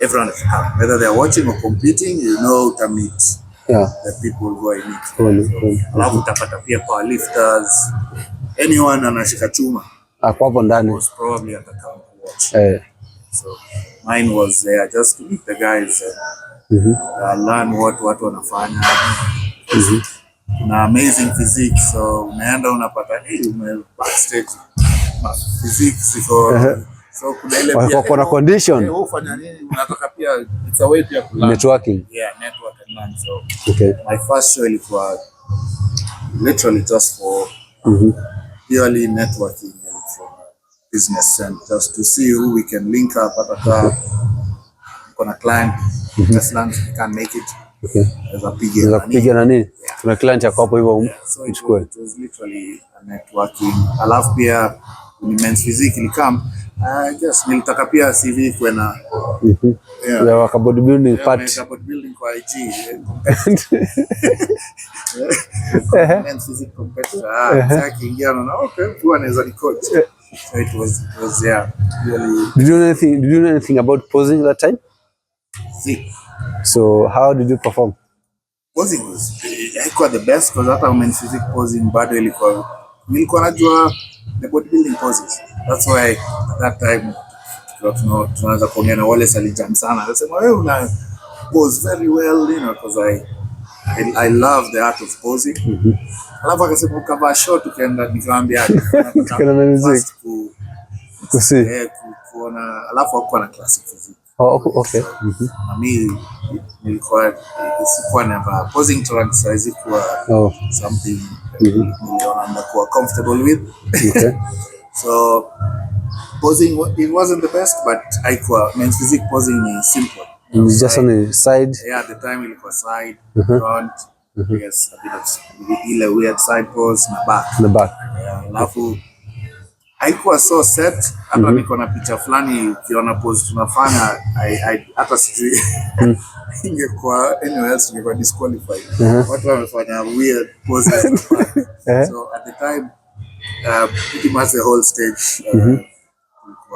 everyone has come. Whether they're watching or competing, you know to meet the people who are in it. Alafu utapata pia powerlifters, anyone anashika chuma. Hapo ndani. Was probably at the camp to watch. So mine was there just to meet the guys. Learn what wanafanya. Na amazing physique, so unaenda unapata backstage physique so kuna ile pia kuna condition ufanya nini unataka pia it's a way to networking. Network and learn. So my first show ilikuwa literally just for purely networking and from business and just to see who we can link up at a client. Just learn if you can't make it. Piga nani? Kuna client yako hapo hivyo uchukue. It was literally a networking. Alafu pia ni men's physique ilikam. I guess nilitaka pia CV kwena waka bodybuilding part. Bodybuilding kwa IG. Men's physique competitor. Sasa ingia na okay, mtu anaweza ni coach. So it was really. Did you know anything about posing that time? So how did you perform? Posing was the best because hata men's physique posing bado nilikuwa najua the bodybuilding poses. That's why at that time tunaanza kuongea na wale salijam sana. Anasema wewe una pose very well, you know, because I love the art of posing. Alafu akasema ukavaa short ukaenda nikamwambia kana music kuona alafu hakuwa na classic physique. Okay. Mimi nilikuwa na posing tracks hazikuwa something niliona nakuwa comfortable with. So posing it wasn't the best, but haikuwa men's physique posing is simple. It's just on the side. At the time ilikuwa side, front, yes, a bit of ile weird side pose na back. Alafu haikuwa so set. Hata niko na picha fulani ukiona pose tunafanya hata sijui ingekuwa anywhere else ingekuwa disqualified. Watu wamefanya weird poses. So at the time pretty much the whole stage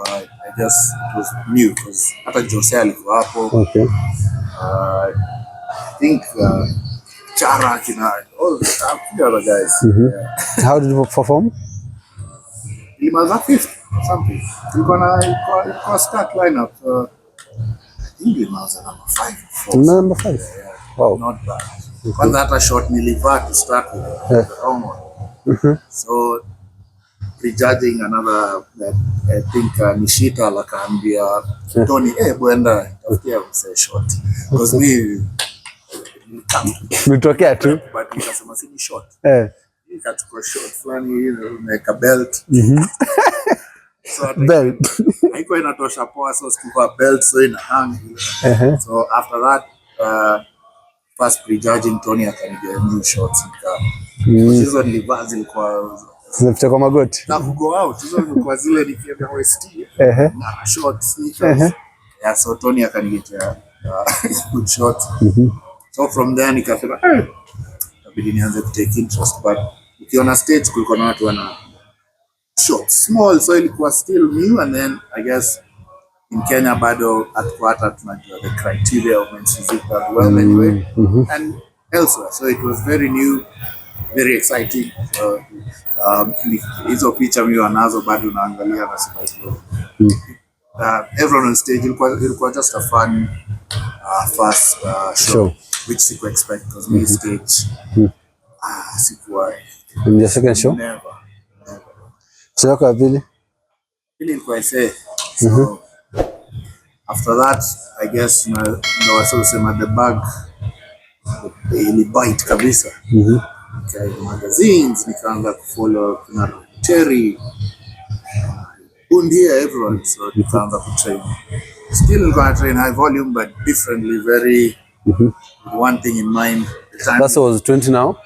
I guess it was new because hata Jose alikuwa hapo. I think Chara kina all the other guys. How did you perform? Ilimaza 5th something. Ilikuwa start lineup. I think ilimaza number 5. Wow. Not bad. Kwanza hata short nilivaa to start with. The wrong one. So prejudging another I think Nishita akaambia Tony bwenda tafutia mse short. Because nitokea tu. But nikasema si short. Nikachukua short fulani na belt. So belt. Haikuwa inatosha poa, so sikuvaa belt, so ina hang. So after that first prejudging Tony akanigea new shorts hizo nilivaa zilikuwa Zinapita kwa magoti. Na go out hizo kwa zile nikienda West na short sneakers. Yeah, so Tony akaniletea good shorts. So from there nikasema inabidi nianze take interest, but ukiona stage kulikuwa na watu wana shorts small, so ilikuwa still new. And then I guess in Kenya bado hata tunajua the criteria of men's physique well anyway and elsewhere, so it was very new, very exciting. Hizo picha mimi wanazo bado naangalia na sema everyone on stage ilikuwa just a fun first show which siku expect because me stage sikuwa in the second show never. So kwa vile Ilikuwa so after that I guess no wasema sema the bug ili bite kabisa. Okay, magazines nikaanza kufollow kuna Terry Undia everyone, so nikaanza kutrain. Still gonna train high volume but differently, very one thing in mind. That was 20 now.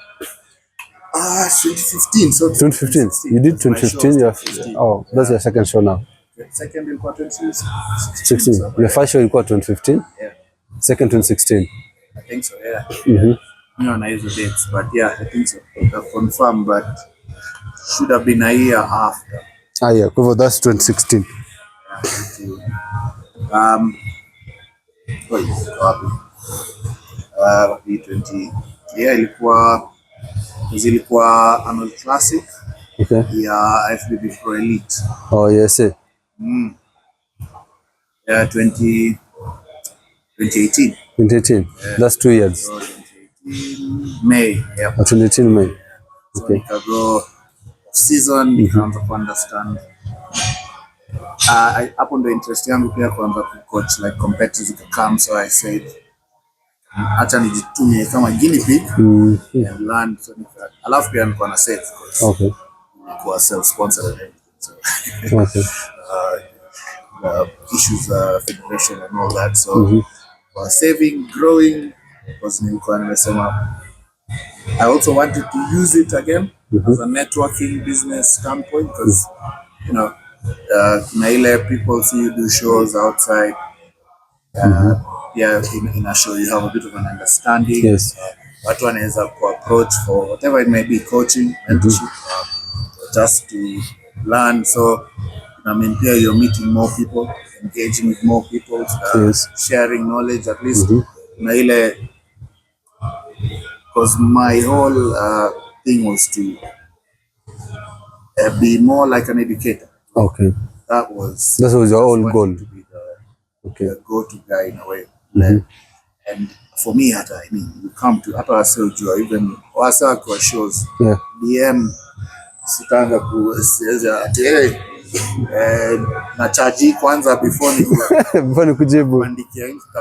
2015. So 2015. You did 2015. Oh, that's your second show now. Second ilikuwa 2016. Your first show ilikuwa 2015. Yeah. Second 2016. I think so. Yeah. No, I use the dates, but yeah, I think so. I confirm, but should have been a year after. Yeah, cover that's 2016. Ilikuwa annual classic. Okay. Yeah, FBB Pro Elite. Oh yes. Yeah, 2018. 2018. Yeah. That's 2 years. So 2018 May. Yeah. 2018 May. Okay. So go season nikaanza ku understand. Hapo ndo interest yangu pia kuanza ku coach like competitors come, so I said acha nijitumie kama guinea pig and learn. So alafu pia nilikuwa na save. Okay. Nilikuwa self sponsored and everything. So okay. Issues federation and all that, so saving, growing, because nilikuwa nimesema I also wanted to use it again as a networking business standpoint, because you know na ile people see you do shows outside, yeah, in a show you have a bit of an understanding. Yes. Watu wanaweza ku approach for whatever it may be, coaching, mentorship, just to learn. So I mean, here you're meeting more people, engaging with more people, sharing knowledge at least. Because my whole thing was to be more like an educator. Okay. That was your whole goal. To be the go-to guy in a way. And for me, I mean, you come to even kwa shows, DM sitanga kuweza na charge kwanza before nikujibu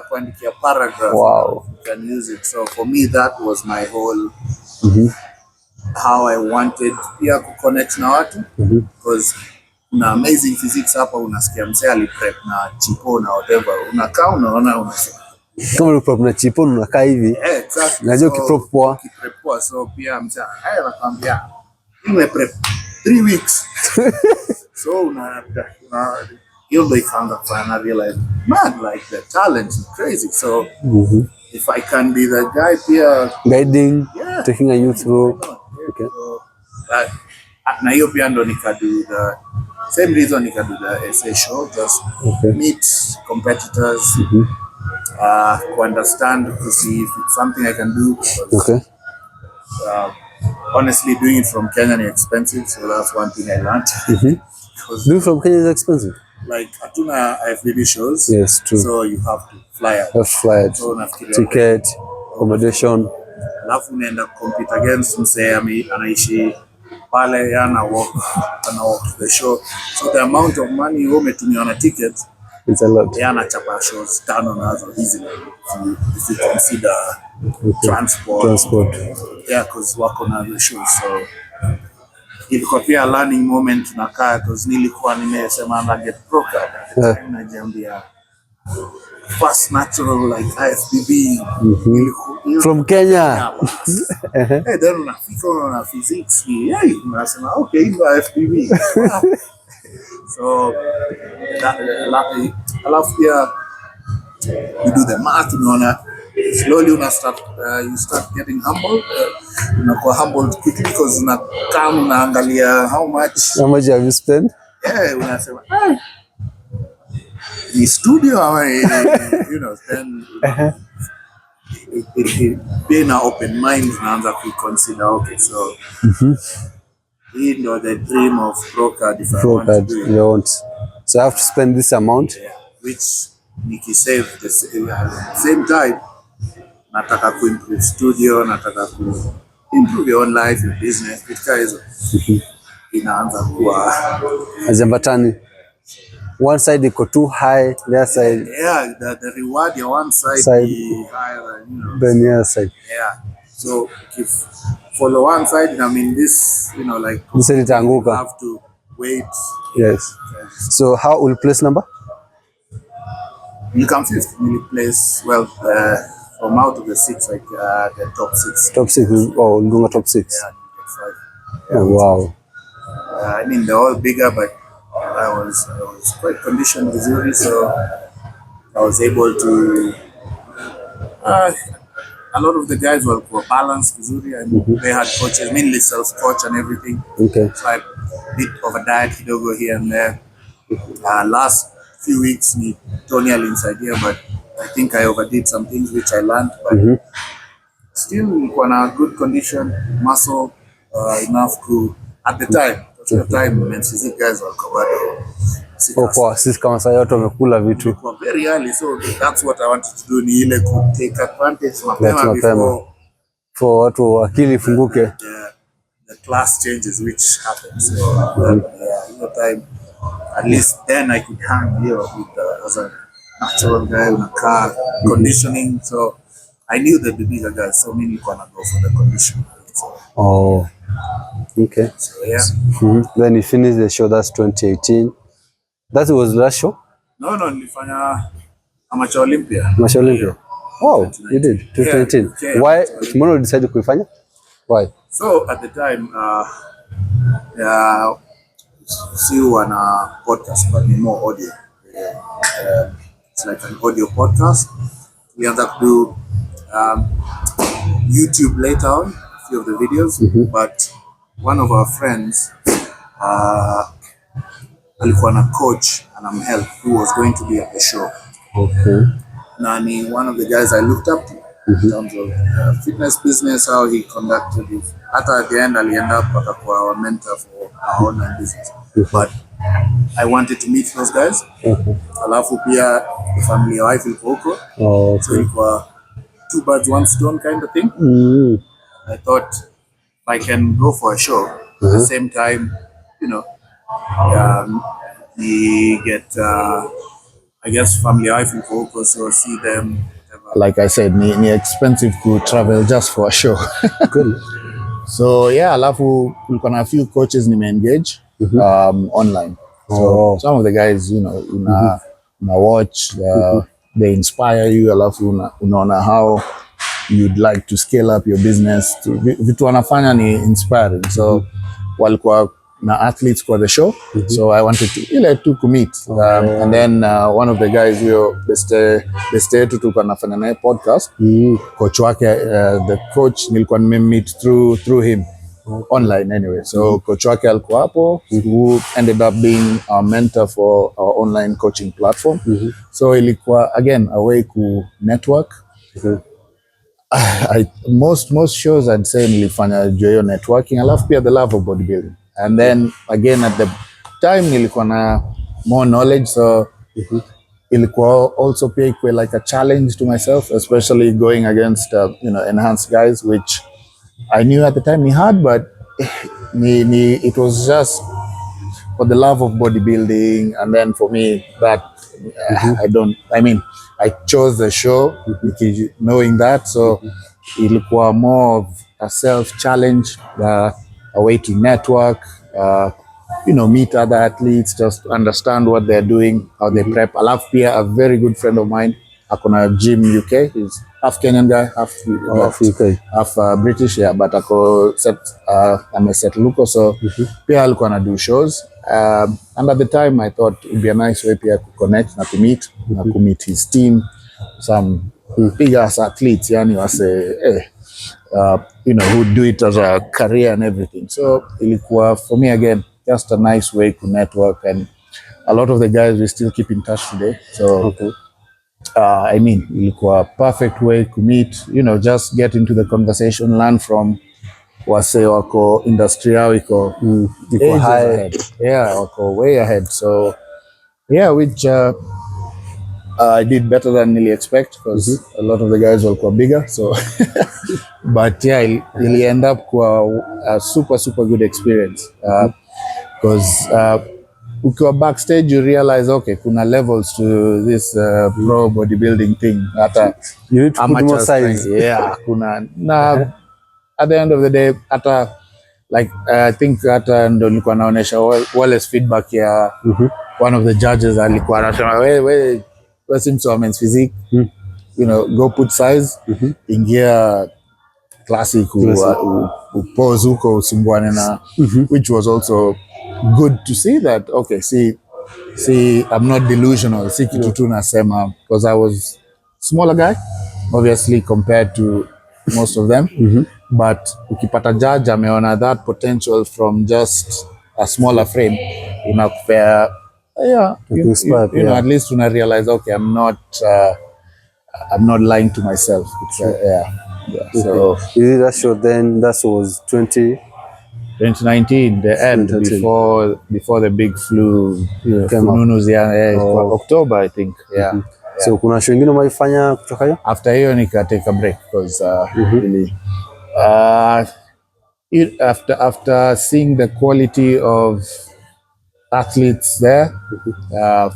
kuandikia paragraph. Wow. You can use it. So for me that was my whole how I wanted pia ku connect na watu, because na amazing physics hapa unasikia msee aliprep na chipo na whatever, unakaa unaona kama prep na chipo unakaa hivi. Exactly. Unajua kiprep poa. So pia msee anakuambia prep 3 weeks. So you'll be kind of fun. I realize, man, like the talent is crazy. So if I can be the guy here guiding, taking a youth through. Okay. So na hiyo pia ndo nikadu the same reason nikadu the essay show, just meet competitors, to understand, to see if it's something I can do. Okay. Honestly, doing it from Kenya is expensive, so that's one thing I learned. Doing from Kenya is expensive. Like hatuna FBB shows. Yes, true. So you have to fly out. So ticket, accommodation. Alafu unaenda compete against msee anaishi pale, ana walk the show. So the amount of money you umetumia on a ticket, it's a lot. Anachapa shows 5 nazo easily if you consider transport. Yeah, because wako na the shows. So ilikuwa pia learning moment nakaa, because nilikuwa nimesema na get pro card. Najiambia fast natural like IFBB. From Kenya. Hey, then unafika unaona physics ni unasema okay, hii ndio FPV. So alafu pia you do the math, unaona slowly you start getting humble. Unakuwa humbled quickly because unaangalia how much have you spent? Unasema ni studio ama then being an open mind unaanza consider okay, so hii ndio the dream of pro card if I want to do it. So I have to spend this amount, which nikisave the same time nataka kuimprove studio, nataka improve your own life, your business, because inaanza kuwa azambatani. One side iko too high, the other side the reward your one side is higher than the other side. So if follow one side, I mean this like this side itaanguka, you have to wait. Yes. So how will place number? You come fifth. You place from out of the six, like the top six. Top six. Oh, Lunga top six. Yeah, wow. I mean they're all bigger, but I was quite conditioned visually, so I was able to. A lot of the guys were balanced visually, and they had coaches, mainly self-coach and everything. Okay. So I bit of a diet kidogo here and there. Last few weeks, ni Tony inside here, but I think I overdid some things which I learned. But still, in a good condition, muscle enough to at the time. At the time, when sisi guys were covered. Sisi kama sasa yote wamekula vitu. Very early, so that's what I wanted to do. Ni ile to take advantage mapema before for watu akili funguke. The class changes which happens. So the time, at least then I could hang here with as a natural guy in a car conditioning. So I knew that the bigger guys, so many gonna go for the conditioning. So, okay. So Then you finished the show. That's 2018. That was the last show? No, nilifanya Amateur Olympia. Amateur Olympia. Wow, you did 2019. Yeah. Why? Tomorrow decided to kuifanya? Why? So at the time, see on a podcast, but more audio. It's like an audio podcast. We end up do YouTube later on, a few of the videos, but one of our friends alikuwa na coach anamhelp who was going to be at the show. Okay. Nani, one of the guys I looked up to in terms of fitness business, how he conducted it. At the end, I'll end up akakuwa our mentor for our online business. But I wanted to meet those guys. Alafu pia the family wife ilikuwa huko. So ilikuwa two birds, one stone kind of thing. I thought if I can go for a show at the same time, we get I guess family life in focus, so see them. Like I said, ni expensive to travel just for a show. Good. So yeah, alafu kulikuwa na few coaches nime-engage online. So some of the guys, una watch, they inspire you, alafu unaona how you'd like to scale up your business. Vitu wanafanya ni inspiring. So walikuwa na athletes for the show. So I wanted to meet. And then one of the guys, beste yetu tulikuwa nafanya naye podcast. Coach wake, the coach nilikuwa meet through him online anyway. So coach wake alikuwa hapo, who ended up being our mentor for our online coaching platform. So ilikuwa again a way to network. Most shows I'd say nilifanya joyo networking, alafu pia the love of bodybuilding. And then again at the time nilikuwa na more knowledge, so ilikuwa also pia like a challenge to myself, especially going against enhanced guys, which I knew at the time ni hard, but it was just for the love of bodybuilding. And then for me that I chose the show knowing that, so ilikuwa more of a self challenge, a way to network, meet other athletes, just understand what they're doing, how they prep. Alafu pia a very good friend of mine akona gym UK. He's half Kenyan guy, Half UK. half British, yeah, but ako amesettle huko, so pia alikuwa na do shows. And at the time I thought it'd be a nice way pia to connect na to meet na to meet his team, some big ass athletes, yani wase who do it as a career and everything. So ilikuwa for me again just a nice way to network, and a lot of the guys we still keep in touch today. So I mean, ilikuwa perfect way to meet, just get into the conversation, learn from wase wako industry yao iko high ahead. Yeah, wako way ahead. So yeah, which I did better than nearly expect, because a lot of the guys were bigger. So, but yeah, it end up a super good experience. Because ukiwa backstage you realize, okay, kuna levels to this pro bodybuilding thing. You need to put more size. Yeah, kuna na at the end of the day, like I think ndo nilikuwa naonesha Wallace feedback ya one of the judges, alikuwa anasema we si mtu wa men's physique, go put size, ingia classic, upose huko, usumbuane na, which was also good to see that, okay, see I'm not delusional, si kitu tu nasema, because I was smaller guy obviously compared to most of them, but ukipata judge ameona that potential from just a smaller frame, inakupea at least una realize, okay, I'm not lying to myself. It's, So you did that show then. That was 2019, the end, before the big flu came up. October, I think. Yeah. So kuna show ingine umeifanya kutoka hiyo? After hiyo nika take a break, because really after seeing the quality of athletes there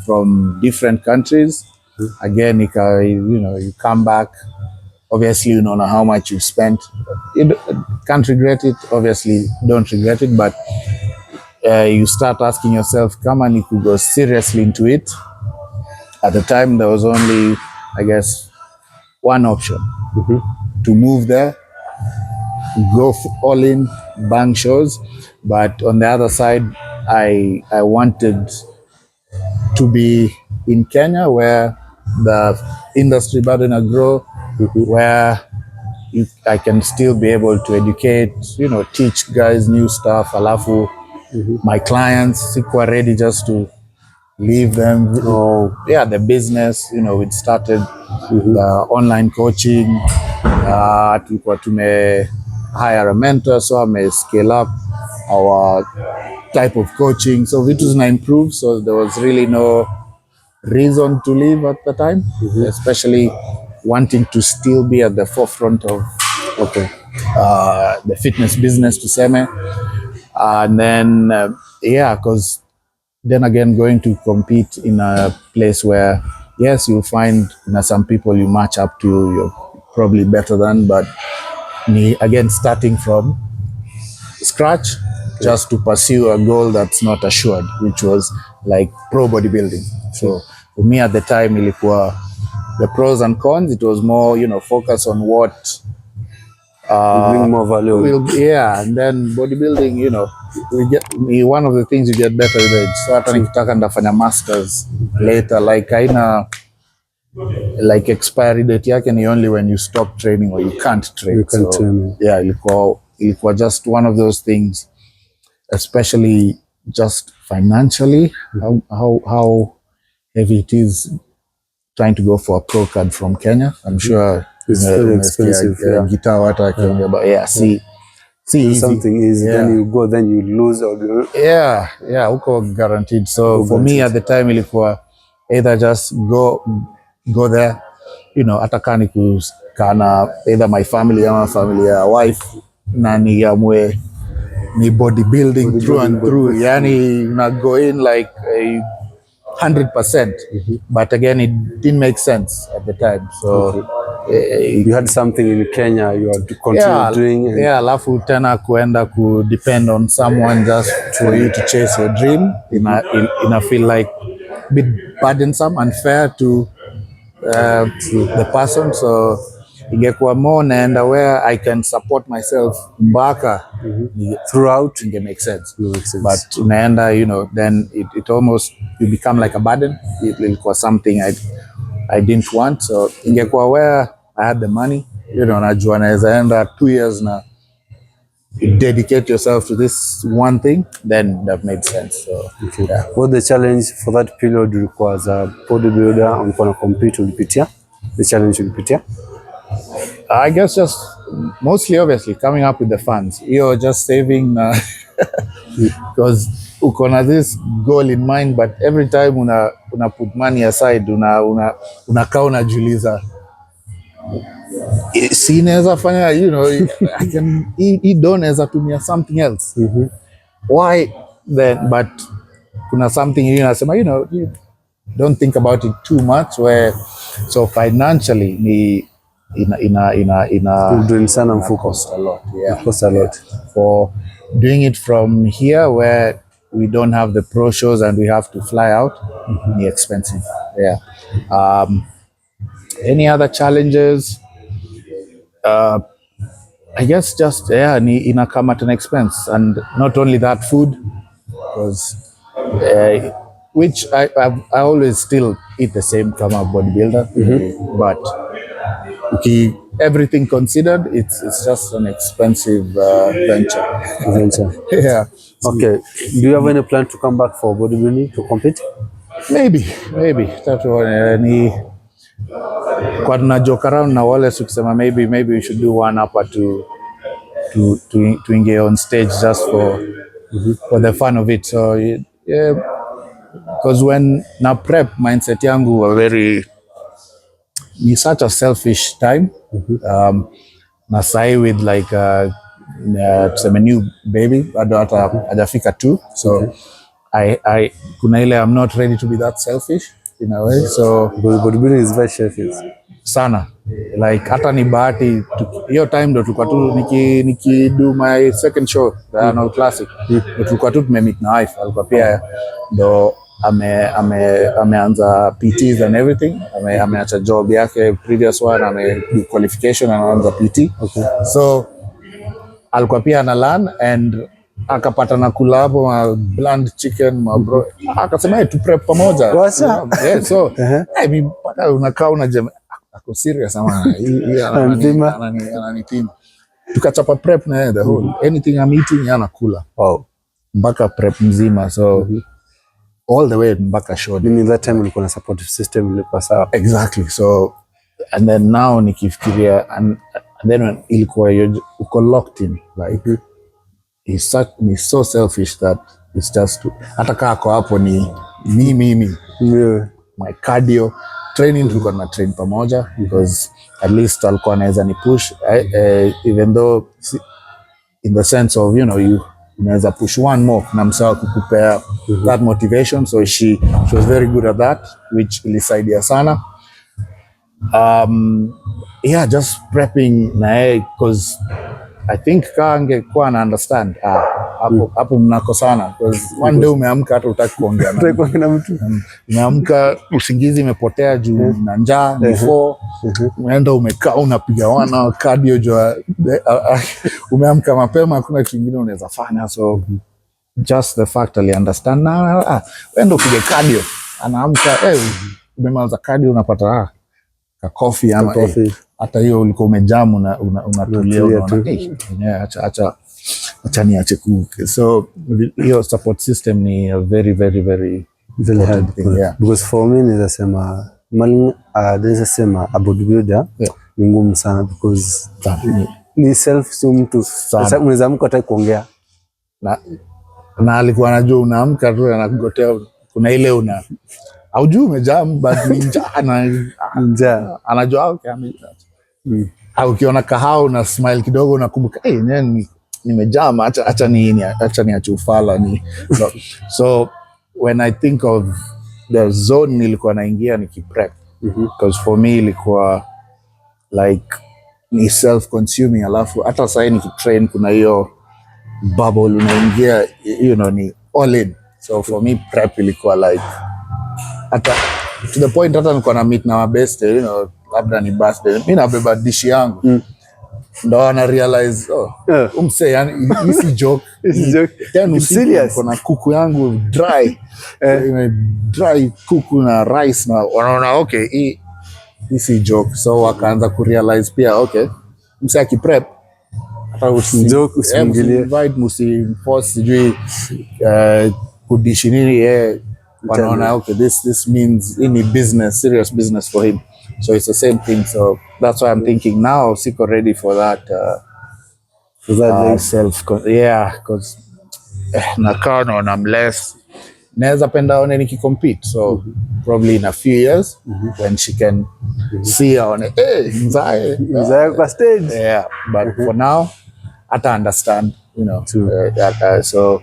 from different countries, again, you come back, obviously you know how much you've spent. You can't regret it, obviously don't regret it, but you start asking yourself, kama ni go seriously into it. At the time there was only, I guess, one option, to move there, go all in, bang shows. But on the other side, I wanted to be in Kenya, where the industry bado na grow, where I can still be able to educate, teach guys new stuff. Alafu my clients, sikuwa ready just to leave them. The business, we started the online coaching. Tulikuwa tume hire a mentor, so I may scale up our type of coaching. So vitu zina improve, so there was really no reason to leave at the time, especially wanting to still be at the forefront of the fitness business, tuseme. And then because then again, going to compete in a place where, yes, you'll find some people you match up to, you're probably better than, but again, starting from scratch, just to pursue a goal that's not assured, which was like pro bodybuilding. So for me at the time, ilikuwa the pros and cons. It was more, focus on what bring more value. And then bodybuilding, one of the things you get better with it. So hata nikitaka ndafanya masters later, like expiry date yake ni only when you stop training or you can't train. Yeah, ilikuwa just one of those things, especially just financially, how heavy it is trying to go for a pro card from Kenya. I'm sure it's very expensive. Guitar hata akiongea, but see something easy, then you go, then you lose, or huko guaranteed. So for me at the time ilikuwa either just go there, hata kani kana either my family or family ya wife, na niamue ni bodybuilding through and through, yani na go in like 100%. But again, it didn't make sense at the time. So you had something in Kenya you had to continue doing. Alafu tena kuenda ku depend on someone just for you to chase your dream. In a feel like a bit burdensome, unfair to the person, so ingekuwa more naenda where I can support myself mpaka Throughout. inge make sense. Makes sense. But unaenda, you know, then it almost, you become like a burden. Ilikuwa something I didn't want, so ingekuwa where I had the money, you know, najua naweza enda 2 years na dedicate yourself to this one thing, then that made sense. So yeah. What the challenge for that period ulikuwa as a bodybuilder, ulikuwa na compete, ulipitia the challenge ulipitia? I guess just mostly obviously coming up with the funds. You're just saving because uko na this goal in mind, but every time una put money aside, unakaa unajiuliza si naweza fanya, you know, I can don't naweza tumia something else. Why then? But kuna something you nasema, you know, you don't think about it too much, where so financially ni Doing sana mfuko. cost a lot. Yeah. Cost a lot. For doing it from here where we don't have the pro shows and we have to fly out, ni expensive. Yeah. Any other challenges? I guess just ni inakama at an expense, and not only that, food, because which I always still eat the same kama bodybuilder, but okay, everything considered, it's just an expensive venture. Yeah. Okay. Do you have any plan to come back for bodybuilding to compete? Maybe that ni kwa tuna joke around na wale tukisema maybe we should do one hapa to engage on stage just for the fun of it. So yeah, because when na prep mindset yangu were very, it's such a selfish time. Na sai with like tuseme new baby bado hata hajafika 2, so I kuna ile I'm not ready to be that selfish in a way, so Bodybuilding is very selfish sana, like hata ni bahati hiyo time ndo tulikuwa tu niki do my second show the annual classic, ndo tulikuwa tu tumemeet na wife, alikuwa pia ndo ameanza PTs and everything, ameacha job yake previous one, ame do qualification, anaanza PT. Okay. So alikuwa pia ana learn and akapata na kula hapo ma bland chicken ma bro, akasema hey, tu prep pamoja. Yeah, so I mean pata unakaa unajema ako serious ama hii ananipima, tukachapa prep na the whole anything I'm eating anakula. Wow. Mpaka prep mzima, so all the way mpaka show. In that time ulikuwa na supportive system ilikuwa sawa. Exactly. So and then now nikifikiria and then when ilikuwa uko locked in, like it's so selfish that it's just hata kaa kwa hapo ni mimi Yeah. my cardio training tulikuwa na train pamoja, because at least alikuwa anaweza ni push even though in the sense of, you know, you unaweza push one more na msawa kukupea that motivation, so she was very good at that, which ilisaidia sana. Yeah, just prepping na because I think angekuwa na understand hapo mnakosana, because one day umeamka hata utaki kuongea na mtu, umeamka usingizi imepotea juu na njaa, before unaenda umekaa unapiga wana cardio juu umeamka mapema, hakuna kitu kingine unaweza fanya, so just the fact ali understand na wenda upige cardio, anaamka umemaliza cardio unapata ka coffee ama hata hiyo ulikuwa umejamu na unatulia unaona acha niache kuke. So hiyo support system ni a very very very hard thing, yeah. Because for me naweza sema a bodybuilder ni ngumu sana, because ni self, so mtu unaweza amka hata kuongea na alikuwa anajua unaamka tu anakugotea, kuna ile haujui umejam but njaa anajua okay au ukiona kahao na smile kidogo unakumbuka nimejam, acha niache ufala ni so when I think of the zone nilikuwa naingia nikiprep, because for me ilikuwa like ni self consuming, alafu hata sasa nikitrain kuna hiyo bubble unaingia, you know, ni all in. So for me prep ilikuwa like hata to the point hata niko na meet na mabeste, you know, labda ni birthday, mimi nabeba dishi yangu ndo ana realize umse yani hisi joke tena serious. Kuna kuku yangu dry dry kuku na rice na wanaona okay hisi joke, so wakaanza ku realize pia okay mse akiprep hata usiingilie invite musi-force sijui kudishi nini wanaona okay this means any business, serious business for him, so it's the same thing. So that's why I'm thinking now siko ready for that self because nakaa naona I'm less, naweza penda one nikicompete, so probably in a few years when she can see on mzae kwa stage, but for now hata understand, you know, so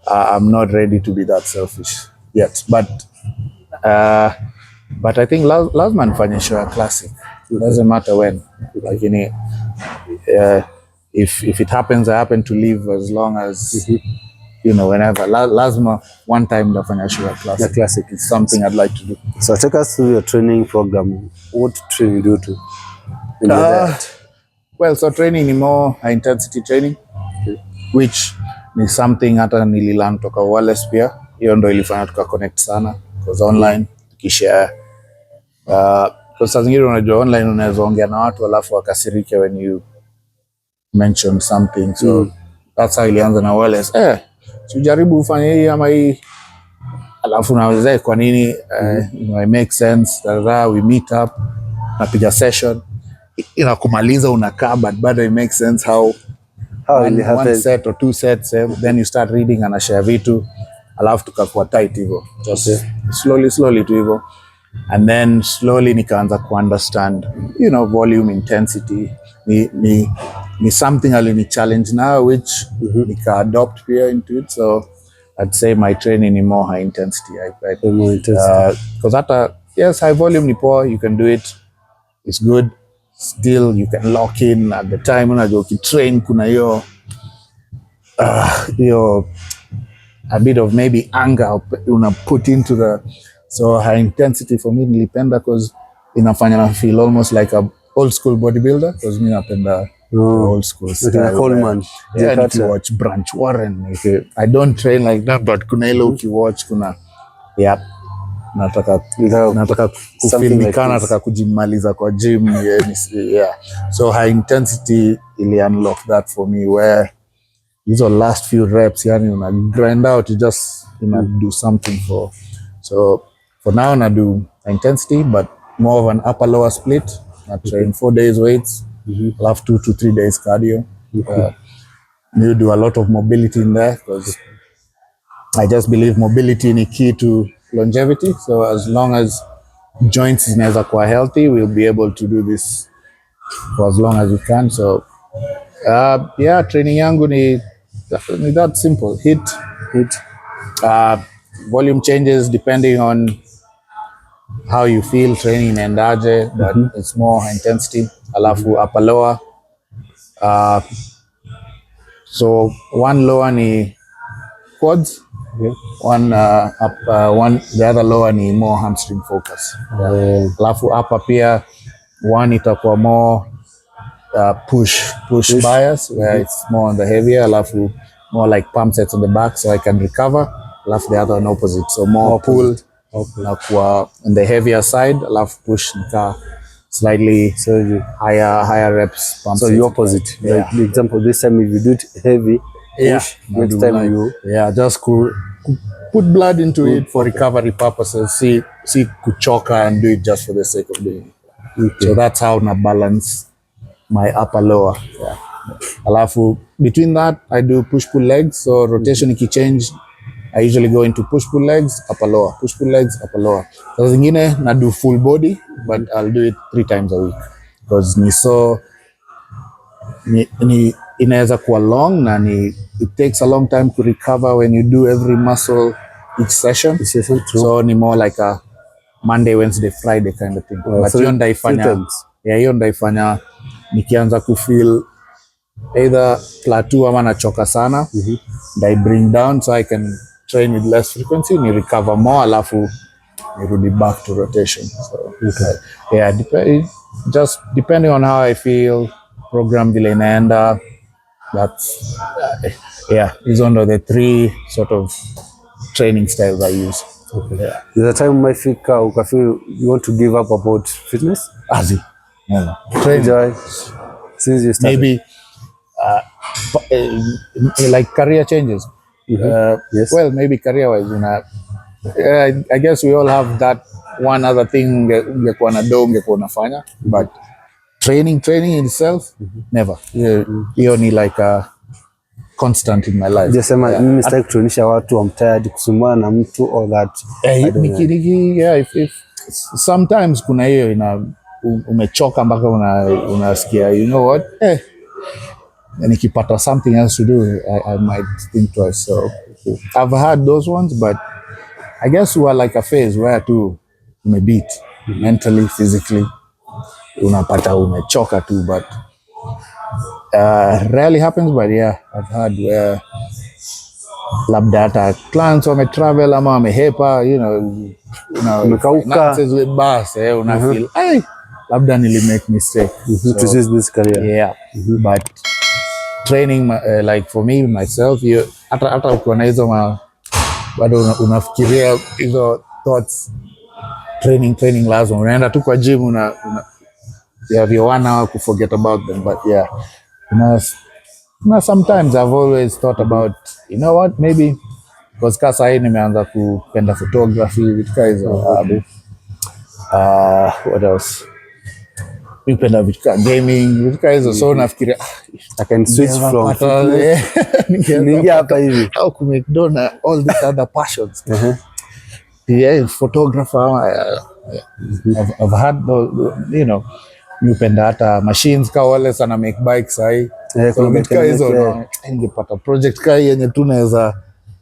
I'm not ready to be that selfish yet, but I think lazima nifanye show ya classic, doesn't matter when, like if it happens I happen to live as long as you know, whenever lazima one time nafanya show ya classic. The classic is something I'd like to do. So take us through your training program. What training do you do? Well, so training ni more high intensity training, which ni something hata nililearn toka Wallace pia. Hiyo ndo ilifanya tuka connect sana because online tukishare because saa zingine unajua online unaweza ongea na watu alafu wakasirike when you mention something, so that's how ilianza na Wallace. Tujaribu ufanye hii ama hii, alafu naweza kwa nini you know, it makes sense that we meet up napiga session inakumaliza unakaa, but bado it makes sense how one set or two sets then you start reading and share vitu, alafu tukakuwa tight hivyo just slowly tu hivyo, and then slowly nikaanza ku understand, you know, volume intensity ni something alini challenge now, which nika adopt pia into it. So I'd say my training is more high intensity. Because hata yes, high volume ni poa, you can do it, it's good. Still you can lock in at the time unajua ukitrain kuna hiyo a bit of maybe anger una put into the, so high intensity for me nilipenda because inafanya na feel almost like a old school bodybuilder, because mimi napenda old school style. Coleman, if you watch Branch Warren, I don't train like that, but kuna ile ukiwatch kuna nataka kufilmikana, nataka kujimaliza kwa gym. So high intensity ili unlock that for me, where these are last few reps, yani una grind out, you just do something for. So for now I do intensity, but more of an upper lower split. I train 4 days weights, I'll have 2 to 3 days cardio. You do a lot of mobility in there, because I just believe mobility is key to longevity. So as long as joints zinaweza kuwa healthy, we'll be able to do this for as long as we can. So training yangu ni that simple. Hit. Volume changes depending on how you feel training inaendaje, but it's more high intensity. Alafu upper lower. So one lower ni quads. One the other lower ni more hamstring focus. Alafu upper pia one itakuwa more push bias, where it's more on the heavier, alafu more like pump sets on the back so I can recover. Alafu the other one opposite, so more pull na kwa on the heavier side, alafu push nika slightly higher reps pump. So the opposite, like the example this time if you do it heavy push, next time like, you just put blood into it for recovery purposes, see kuchoka and do it just for the sake of doing it. So that's how na balance my upper lower. Alafu between that I do push pull legs, so rotation ikichange I usually go into push pull legs upper lower, push pull legs upper lower. So zingine na do full body, but I'll do it 3 times a week, because ni inaweza kuwa long na it takes a long time to recover when you do every muscle each session. So ni more like a Monday, Wednesday, Friday kind of thing. But hiyo ndaifanya nikianza kufeel either plateau ama nachoka sana, I bring down so I can train with less frequency, ni recover more, alafu nirudi back to rotation. So yeah, just depending on how I feel, program vile inaenda, that's yeah, hizo ndo the 3 sort of training styles I use. Yeah. There's a time umefika ukafeel you want to give up about fitness? Azi. No. Training. Enjoy since you started. Maybe like career changes. Yes. Well, maybe career-wise, I guess we all have that one other thing ungekuwa na do ungekuwa unafanya, but training itself, never. Hiyo ni like a constant in my life. Jasema mimi sitaki kutuonyesha watu I'm tired kusumbua na mtu or that. If sometimes kuna hiyo umechoka mpaka unasikia you know what, nikipata something else to do, I might think twice. So I've had those ones, but I guess we are like a phase where tu umebeat mentally, physically, unapata umechoka tu, but rarely happens. But yeah, I've had where labda hata clients wametravel ama wamehepa, Umekauka. bas, una feel labda nilimake mistake To choose this career. yeah. But training like for me myself, hata ukiwa na hizo bado unafikiria hizo thoughts. Training lazima unaenda tu kwa gym, you have your 1 hour to forget about them. But yeah, sometimes I've always thought about, you know what, maybe because kasa hii nimeanza kupenda photography, vitu kama hizo. What else? Nipenda vitu kama gaming, vitu kama hizo. So nafikiria I can switch from ningia hapa hivi how to make dona all these other passions. Yeah, photographer. I've had those, nipenda hata machines ka wale sana make bikes hai. So vitu kama hizo ningepata project kai yenye tunaweza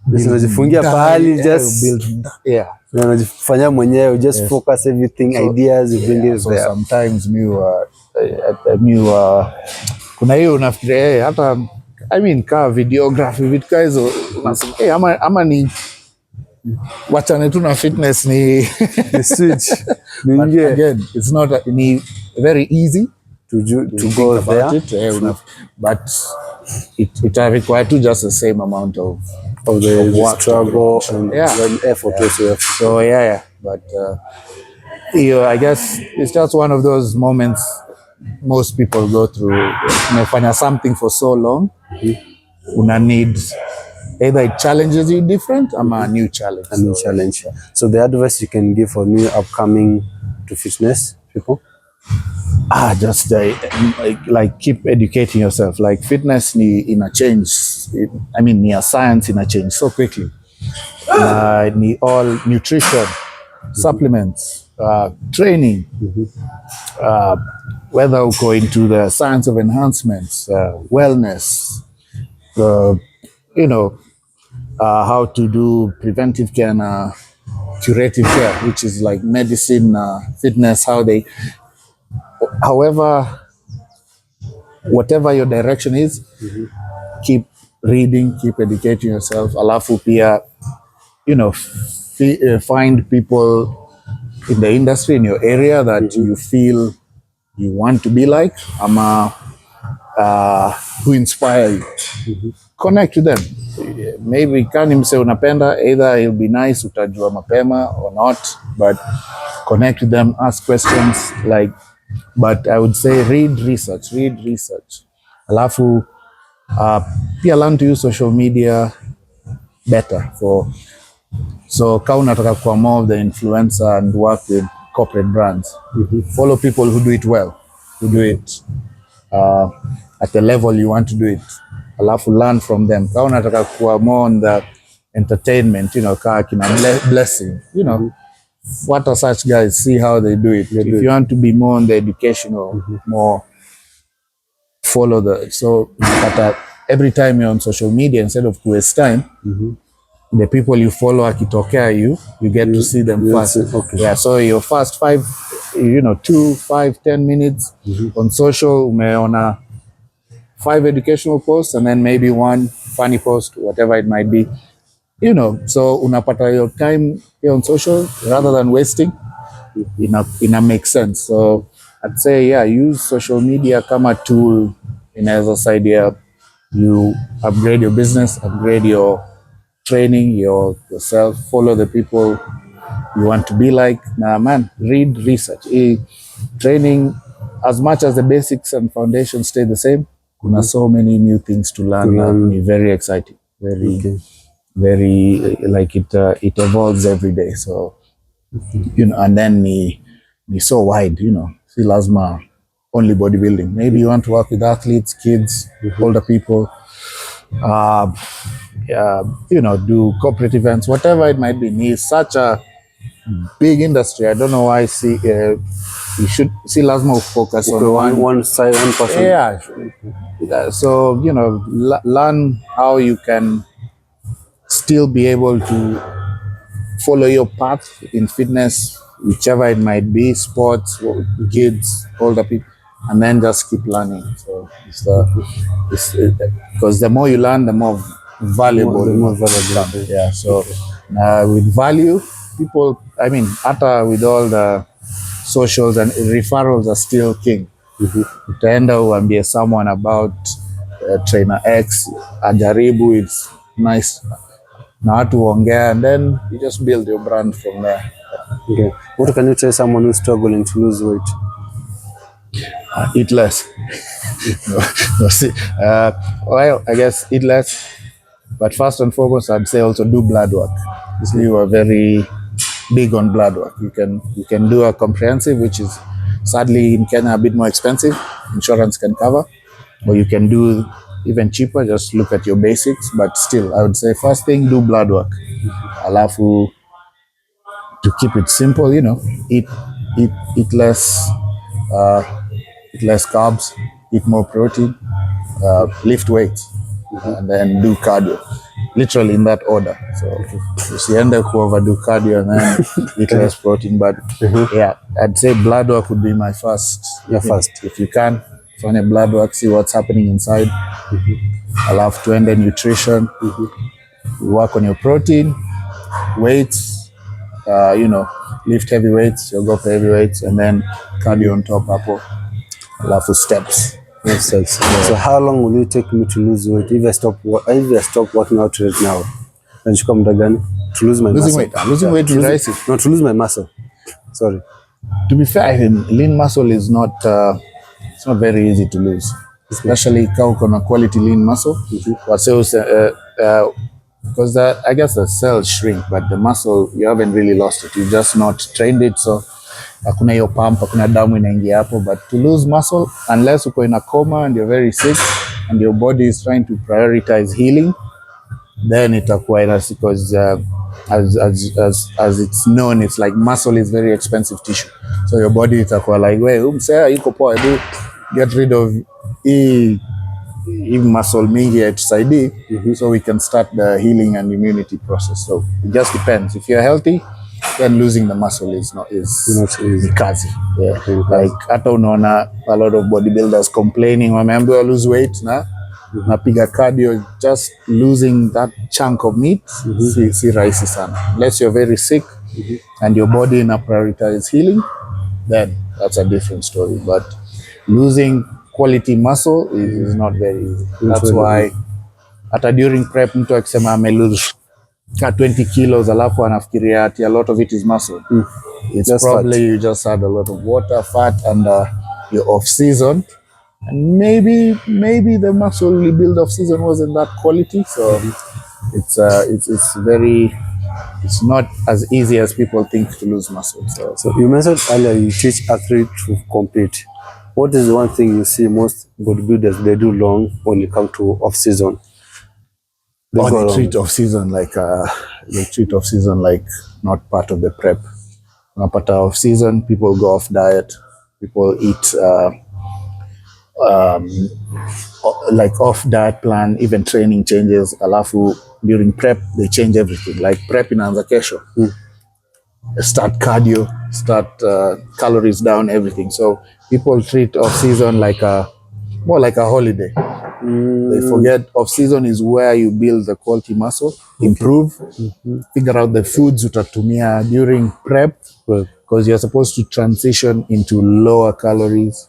unajifungia pahali just build. Yeah. Unajifanya mwenyewe, just focus everything, so, ideas you bring it there. Sometimes kuna hiyo unafikiria hata ka videography, vitu kama hizo unasema ama ni wachane tu na fitness ni switch. But again, it's not ni very easy to go there. But it requires to just the same amount of the work, struggle and effort also. So yeah. But I guess it's just one of those moments most people go through. Umefanya something for so long, una need either it challenges you different or a new challenge. A new challenge. So the advice you can give for new upcoming to fitness people? Just like keep educating yourself. Like fitness in a change. Ni a science in a change so quickly. Ni all nutrition, supplements, training, whether we go into the science of enhancements, wellness, how to do preventive care and curative care, which is like medicine, fitness, however, whatever your direction is, keep reading, keep educating yourself. Alafu pia, find people in the industry, in your area that you feel you want to be like, who inspire you. Connect with them. Maybe kani mse unapenda, either it'll be nice, utajua mapema or not, but connect with them, ask questions, but I would say read research. Alafu, pia learn to use social media better so kama unataka kuwa more of the influencer and work with corporate brands, follow people who do it well, who do it at the level you want to do it. Alafu learn from them. Kama unataka kuwa more on the entertainment, kaa kina Blessing, what are such guys, see how they do it. If you want to be more on the educational, more follow so but every time you're on social media, instead of waste time, the people you follow akitokea you get to see them fast. Yeah, so your first 2, 5, 10 minutes on social, umeona 5 educational posts and then maybe 1 funny post, whatever it might be. you know, so unapata your time here on social rather than wasting, ina make sense. So I'd say, yeah, use social media kama tool inaweza saidia you upgrade your business, upgrade your training, yourself, follow the people you want to be like. Nah, man, read, research. Training, as much as the basics and foundations stay the same, kuna so many new things to learn. Very exciting. Very like it evolves every day. So you know, and then ni so wide, you know. Si lazima only bodybuilding. Maybe you want to work with athletes, kids, older people. You know, do corporate events, whatever it might be. It's such a big industry. I don't know why you should see lazima focus on one side, one person. Yeah. So, you know, learn how you can still be able to follow your path in fitness, whichever it might be, sports, kids, older people, and then just keep learning. So because the more you learn, the more valuable. Yeah. So with value, people, I mean, after with all the socials and referrals are still king. Utaenda uambie someone about trainer X, ajaribu, it's nice. Na watu ongea, and then you just build your brand from there. Okay. What can you tell someone who's struggling to lose weight? Eat less. Well, I guess eat less, but first and foremost, I'd say also do blood work. You are very big on blood work. You can do a comprehensive, which is sadly in Kenya a bit more expensive. Insurance can cover, or you can do even cheaper. Just look at your basics, but still, I would say first thing, do blood work. Alafu, to keep it simple, you know, eat less. Eat less carbs, eat more protein, lift weights, and then do cardio. Literally in that order. So usiende ku overdo cardio and then eat less protein. But yeah, I'd say blood work would be my first. If you can, find a blood work, see what's happening inside. Alafu tuende nutrition. Work on your protein, weights, you know, lift heavy weights, you go for heavy weights, and then cardio on top hapo. Alafu steps. Yes. So how long will it take me to lose weight if I stop working out right now? Nachukua muda gani to lose my muscle? Losing weight is easy. No, to lose my muscle. Sorry. To be fair, lean muscle is not it's not very easy to lose, especially kama uko na quality lean muscle. Because I guess the cells shrink, but the muscle, you haven't really lost it. You just not trained it, so hakuna hiyo pump, hakuna damu inaingia hapo. But to lose muscle, unless uko in a coma and you're very sick and your body is trying to prioritize healing, then itakuwa inasi, because as it's known, it's like muscle is very expensive tissue. So your body itakuwa like, we umsea yuko poa, get rid of muscle mingi itusaidii, so we can start the healing and immunity process. So it just depends. If you're healthy, then losing the muscle is not easy. Kazi. Yeah. Like hata unaona a lot of bodybuilders complaining, wameambiwa lose weight na napiga cardio, just losing that chunk of meat si rahisi sana. Unless you're very sick and your body ina prioritize healing, then that's a different story. But losing quality muscle is not very easy. That's why hata during prep mtu akisema ame lose 20 kilos alafu anafikiria ati a lot of it is muscle. It's just probably fat. You just had a lot of water, fat, and you're off season, and maybe the muscle you build off season wasn't that quality. So it's not as easy as people think to lose muscle. So you mentioned earlier you teach athletes to compete. What is the one thing you see most bodybuilders they do wrong when it comes to off season? They treat off season like not part of the prep. Unapata off season, people go off diet, people eat like off diet plan, even training changes. Alafu during prep they change everything. Like prep inaanza kesho. Start cardio, start calories down, everything. So people treat off season like more like a holiday. They forget off-season is where you build the quality muscle, improve, figure out the foods utatumia during prep, because you're supposed to transition into lower calories,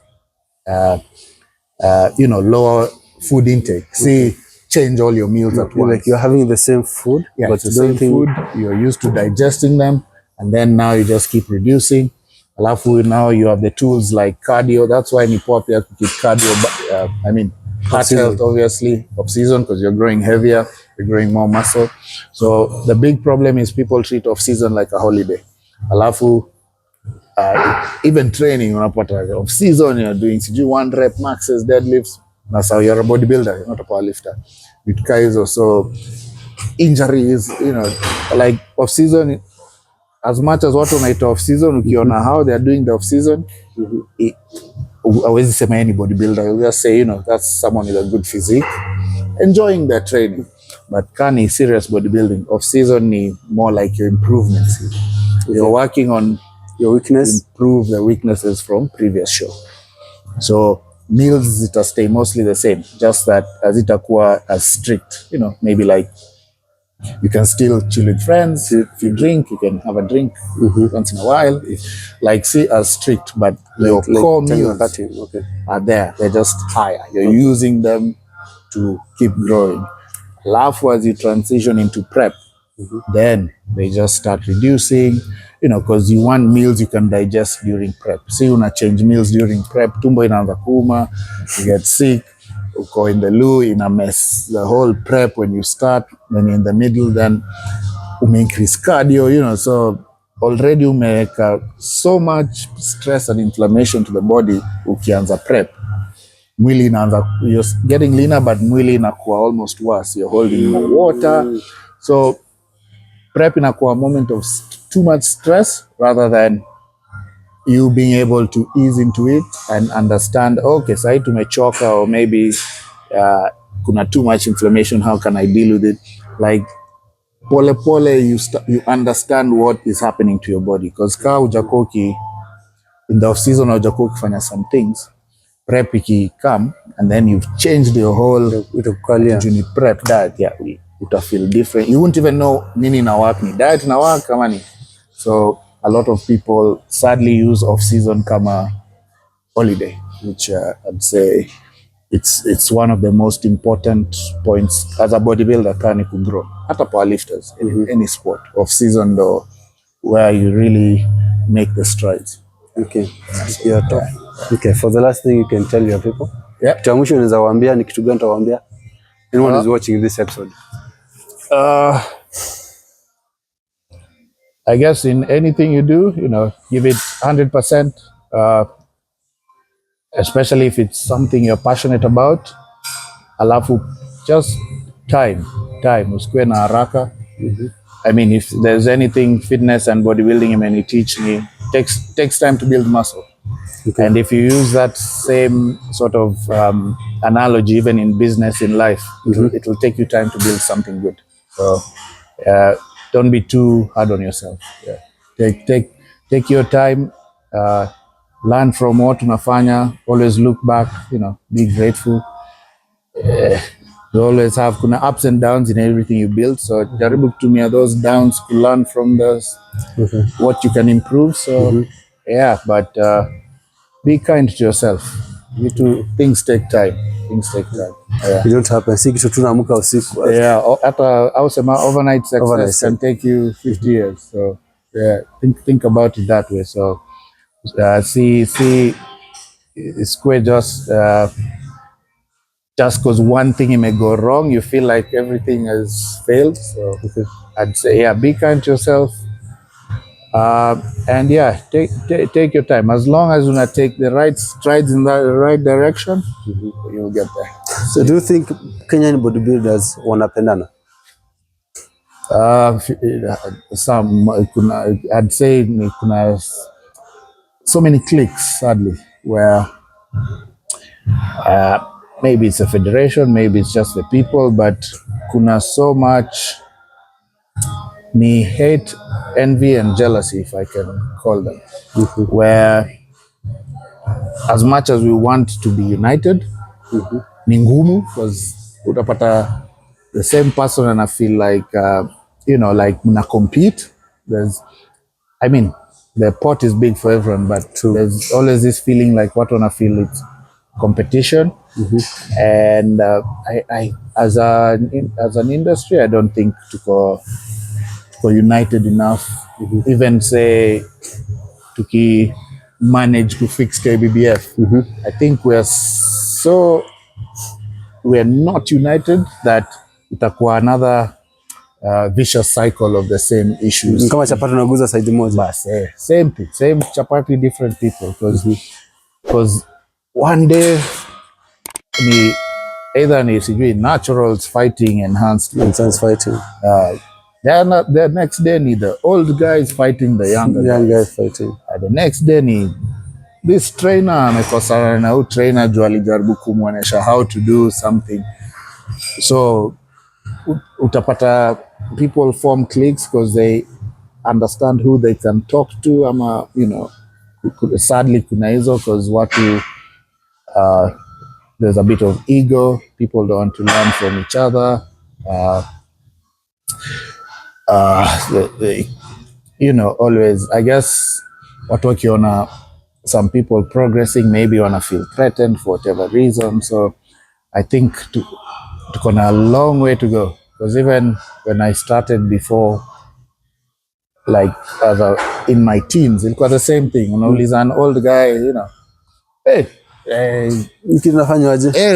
lower food intake. See, change all your meals at once. Like you're having the same food, Yeah, but it's the same food. You're used to digesting them, and then now you just keep reducing. Alafu now you have the tools like cardio. That's why ni poa pia to keep cardio. Heart health obviously off season because you're growing heavier, you're growing more muscle. So the big problem is people treat off season like a holiday. Alafu even training unapata off season you're doing sijui 1 rep maxes, deadlifts. That's how you're a bodybuilder, you're not a powerlifter. With kaizo, so injuries, like off season, as much as watu wanaita off season, ukiona how they are doing the off season, hawezi sema any bodybuilder, you just say, that's someone with a good physique, enjoying their training. But kani serious bodybuilding, off season ni more like your improvements. You're working on your weakness, improve the weaknesses from previous show. So meals zita stay mostly the same, just that hazitakuwa as strict, maybe like you can still chill with friends. If you drink, you can have a drink once in a while. Like, see, as strict, but your core meals are there. They're just higher. You're using them to keep growing. Alafu as you transition into prep, then they just start reducing, because you want meals you can digest during prep. See, una change meals during prep, tumbo inaanza kuuma, you get sick, uko in the loo, ina mess the whole prep when you start, when you're in the middle, then increase cardio, so already umeweka so much stress and inflammation to the body ukianza prep. Mwili inaanza, you're getting leaner, but mwili inakuwa almost worse. You're holding more water. So prep inakuwa a moment of too much stress rather than you being able to ease into it and understand, okay, sahi tumechoka, or maybe kuna too much inflammation, how can I deal with it? Like pole pole, you understand what is happening to your body, because kaa ujakoki in the off season or ujakoki fanya some things, prep iki come and then you've changed your whole prep diet, uta feel different. You won't even know nini na work, ni diet na work kama ni. So a lot of people sadly use off season kama holiday, which I'd say it's one of the most important points as a bodybuilder kani ku grow. Hata powerlifters in any sport, off season though, where you really make the strides. Okay. Okay, for the last thing you can tell your people. Yeah. Kitu mwisho unaweza waambia ni kitu gani utawaambia? Anyone is watching this episode. I guess in anything you do, give it 100%, especially if it's something you're passionate about. Alafu, just time, usikue na haraka. I mean, if there's anything fitness and bodybuilding may teach me, takes time to build muscle. Okay. And if you use that same sort of analogy, even in business, in life, it will take you time to build something good. So don't be too hard on yourself. Take your time, learn from what unafanya, always look back, be grateful. You always have kuna ups and downs in everything you build. So jaribu kutumia those downs to learn from those, what you can improve. So but be kind to yourself. Things take time. You don't happen. Si kitu tunaamka usiku. Hata au sema overnight success can take you 50 years. So think about it that way. So see it's quite just because one thing may go wrong, you feel like everything has failed. So I'd say, be kind to yourself. And take your time. As long as you take the right strides in the right direction, you'll get there. So do you think Kenyan bodybuilders wanapendana? Some, I'd say kuna so many cliques, sadly, where maybe it's a federation, maybe it's just the people, but kuna so much ni hate, envy, and jealousy, if I can call them, where as much as we want to be united, ni ngumu because utapata the same person and I feel like like mna compete. The pot is big for everyone, but there's always this feeling like what wanna feel it's competition. And I as an industry, I don't think tuko united enough. Even say tuki manage to fix KBBF, I think we are not united that itakuwa another vicious cycle of the same issues. Kama chapati unaguza side moja. Bas, same chapati, different people. Because one day ni either ni sijui naturals fighting enhanced fighting. The next day ni the old guys fighting the younger guys fighting. The next day ni this trainer amekosana na huyu trainer juu alijaribu kumwonyesha how to do something. So utapata people form cliques because they understand who they can talk to, ama sadly kuna hizo because watu there's a bit of ego, people don't want to learn from each other. Always I guess watu wakiona some people progressing maybe wanna feel threatened for whatever reason. So I think tuko na a long way to go, because even when I started before, like in my teens, ilikuwa the same thing. Unauliza an old guy,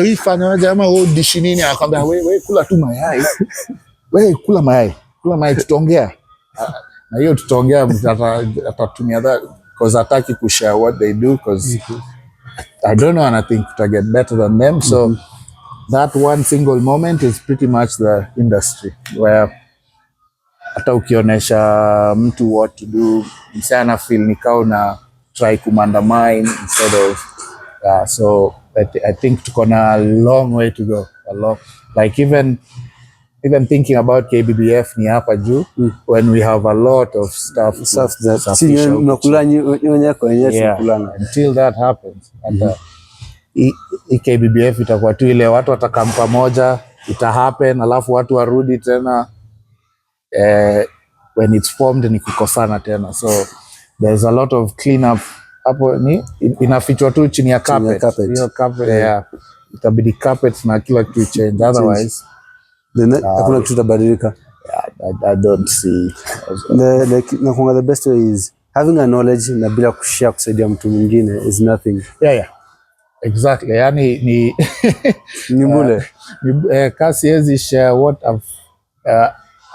hii fanywaje ama dishi nini, anakwambia we kula tu mayai. We kula mayai tutaongea. Na hiyo tutaongea atatumia that because hataki kushare what they do, because I don't know, and I think to get better than them. So that one single moment is pretty much the industry where hata ukionesha mtu what to do, msana feel nikao na try kumandamine instead of so I think tuko na a long way to go. Like even thinking about KBBF ni hapa juu when we have a lot of stuff that until that happens. And KBBF itakuwa tu ile watu watakam pamoja, ita happen alafu watu warudi tena when it's formed ni kukosana tena. So there's a lot of clean up hapo, ni inafichwa tu chini ya carpet. Itabidi carpet na kila kitu change, otherwise hakuna kitu tabadilika. I don't see the best way is having a knowledge na bila kushare kusaidia mtu mwingine is nothing. Exactly. Yani ni bure. Kasi hizi share what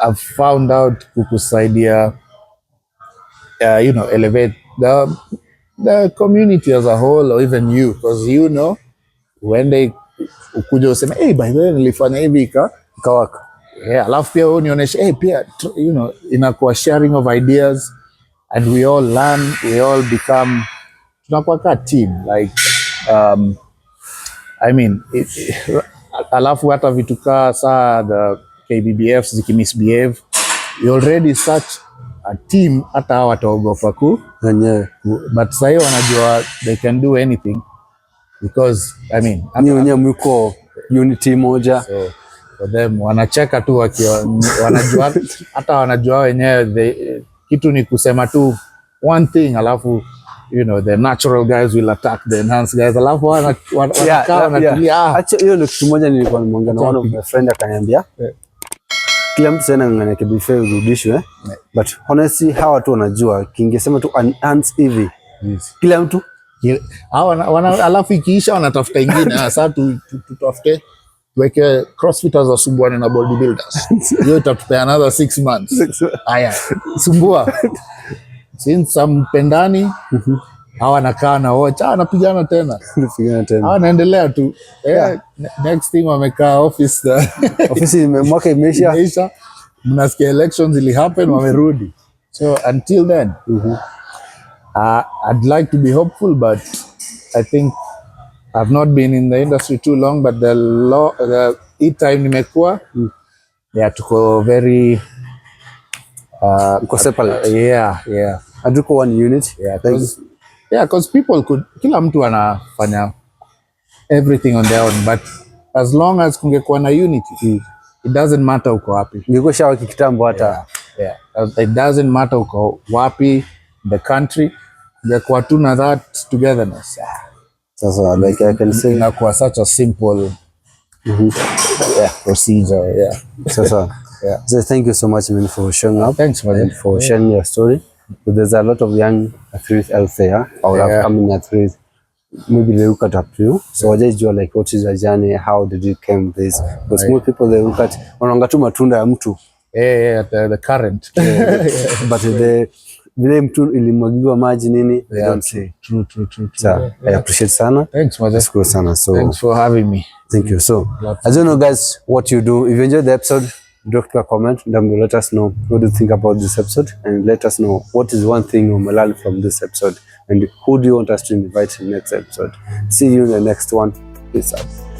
I've found out kukusaidia elevate the community as a whole, or even you, because when they ukuja useme by the way nilifanya hivi ikawaka. Alafu pia wewe nionyeshe pia inakuwa sharing of ideas and we all learn, we all become, tunakuwa ka team like alafu hata vitu kaa saa the KBBF zikimisbehave, you already such a team, hata hawa wataogopa but sasa hiyo wanajua they can do anything because wenyewe mko unity moja. So for them wanacheka tu wanajua hata wanajua wenyewe kitu ni kusema tu one thing, alafu the natural guys will attack the enhanced guys, alafu wanatulia. Acha hiyo ndio kitu moja nilikuwa nimeongea na one of my friend akaniambia kila mtu sana ngana KBBF urudishwe, but honestly hawa watu wanajua kingesema tu enhance hivi kila mtu alafu ikiisha wanatafuta ingine. Sasa tutafute tuweke crossfitters wasumbuane na bodybuilders. Hiyo itatupea another 6 months. Haya, sumbua since mpendani hawa nakaa na watch anapigana tena hawa naendelea tu next thing wamekaa office mwaka imeisha, mnasikia elections ili happen, wamerudi. So until then I'd like to be hopeful, but I think I've not been in the industry too long, but the time nimekuwa tuko very separate. Hatuko one unit. Because people kila mtu anafanya everything on their own, but as long as kungekuwa na unity, it doesn't matter uko wapi. Nilikuwa shawa kitambo hata. Yeah. It doesn't matter uko wapi the country, kungekuwa tu na that togetherness. Sasa like I can say inakuwa such a simple procedure. Yeah. Sasa so thank you so much, man, for showing up. Thanks, man, and for sharing your story. But there's a lot of young athletes out there, or upcoming athletes. Maybe they look at up to you. So I just like, what is your journey? How did you come this? Because more people they look at wanaanga tu matunda ya mtu. The current. But vile mtu ilimwagiwa maji nini? They don't say. True. So I appreciate sana. Thanks, man. Sana. So thanks for having me. Thank you. So I don't know, guys, what you do. If you enjoyed the episode, drop a comment down below. Let us know what do you think about this episode, and let us know what is one thing you will learn from this episode, and who do you want us to invite in the next episode. See you in the next one. Peace out.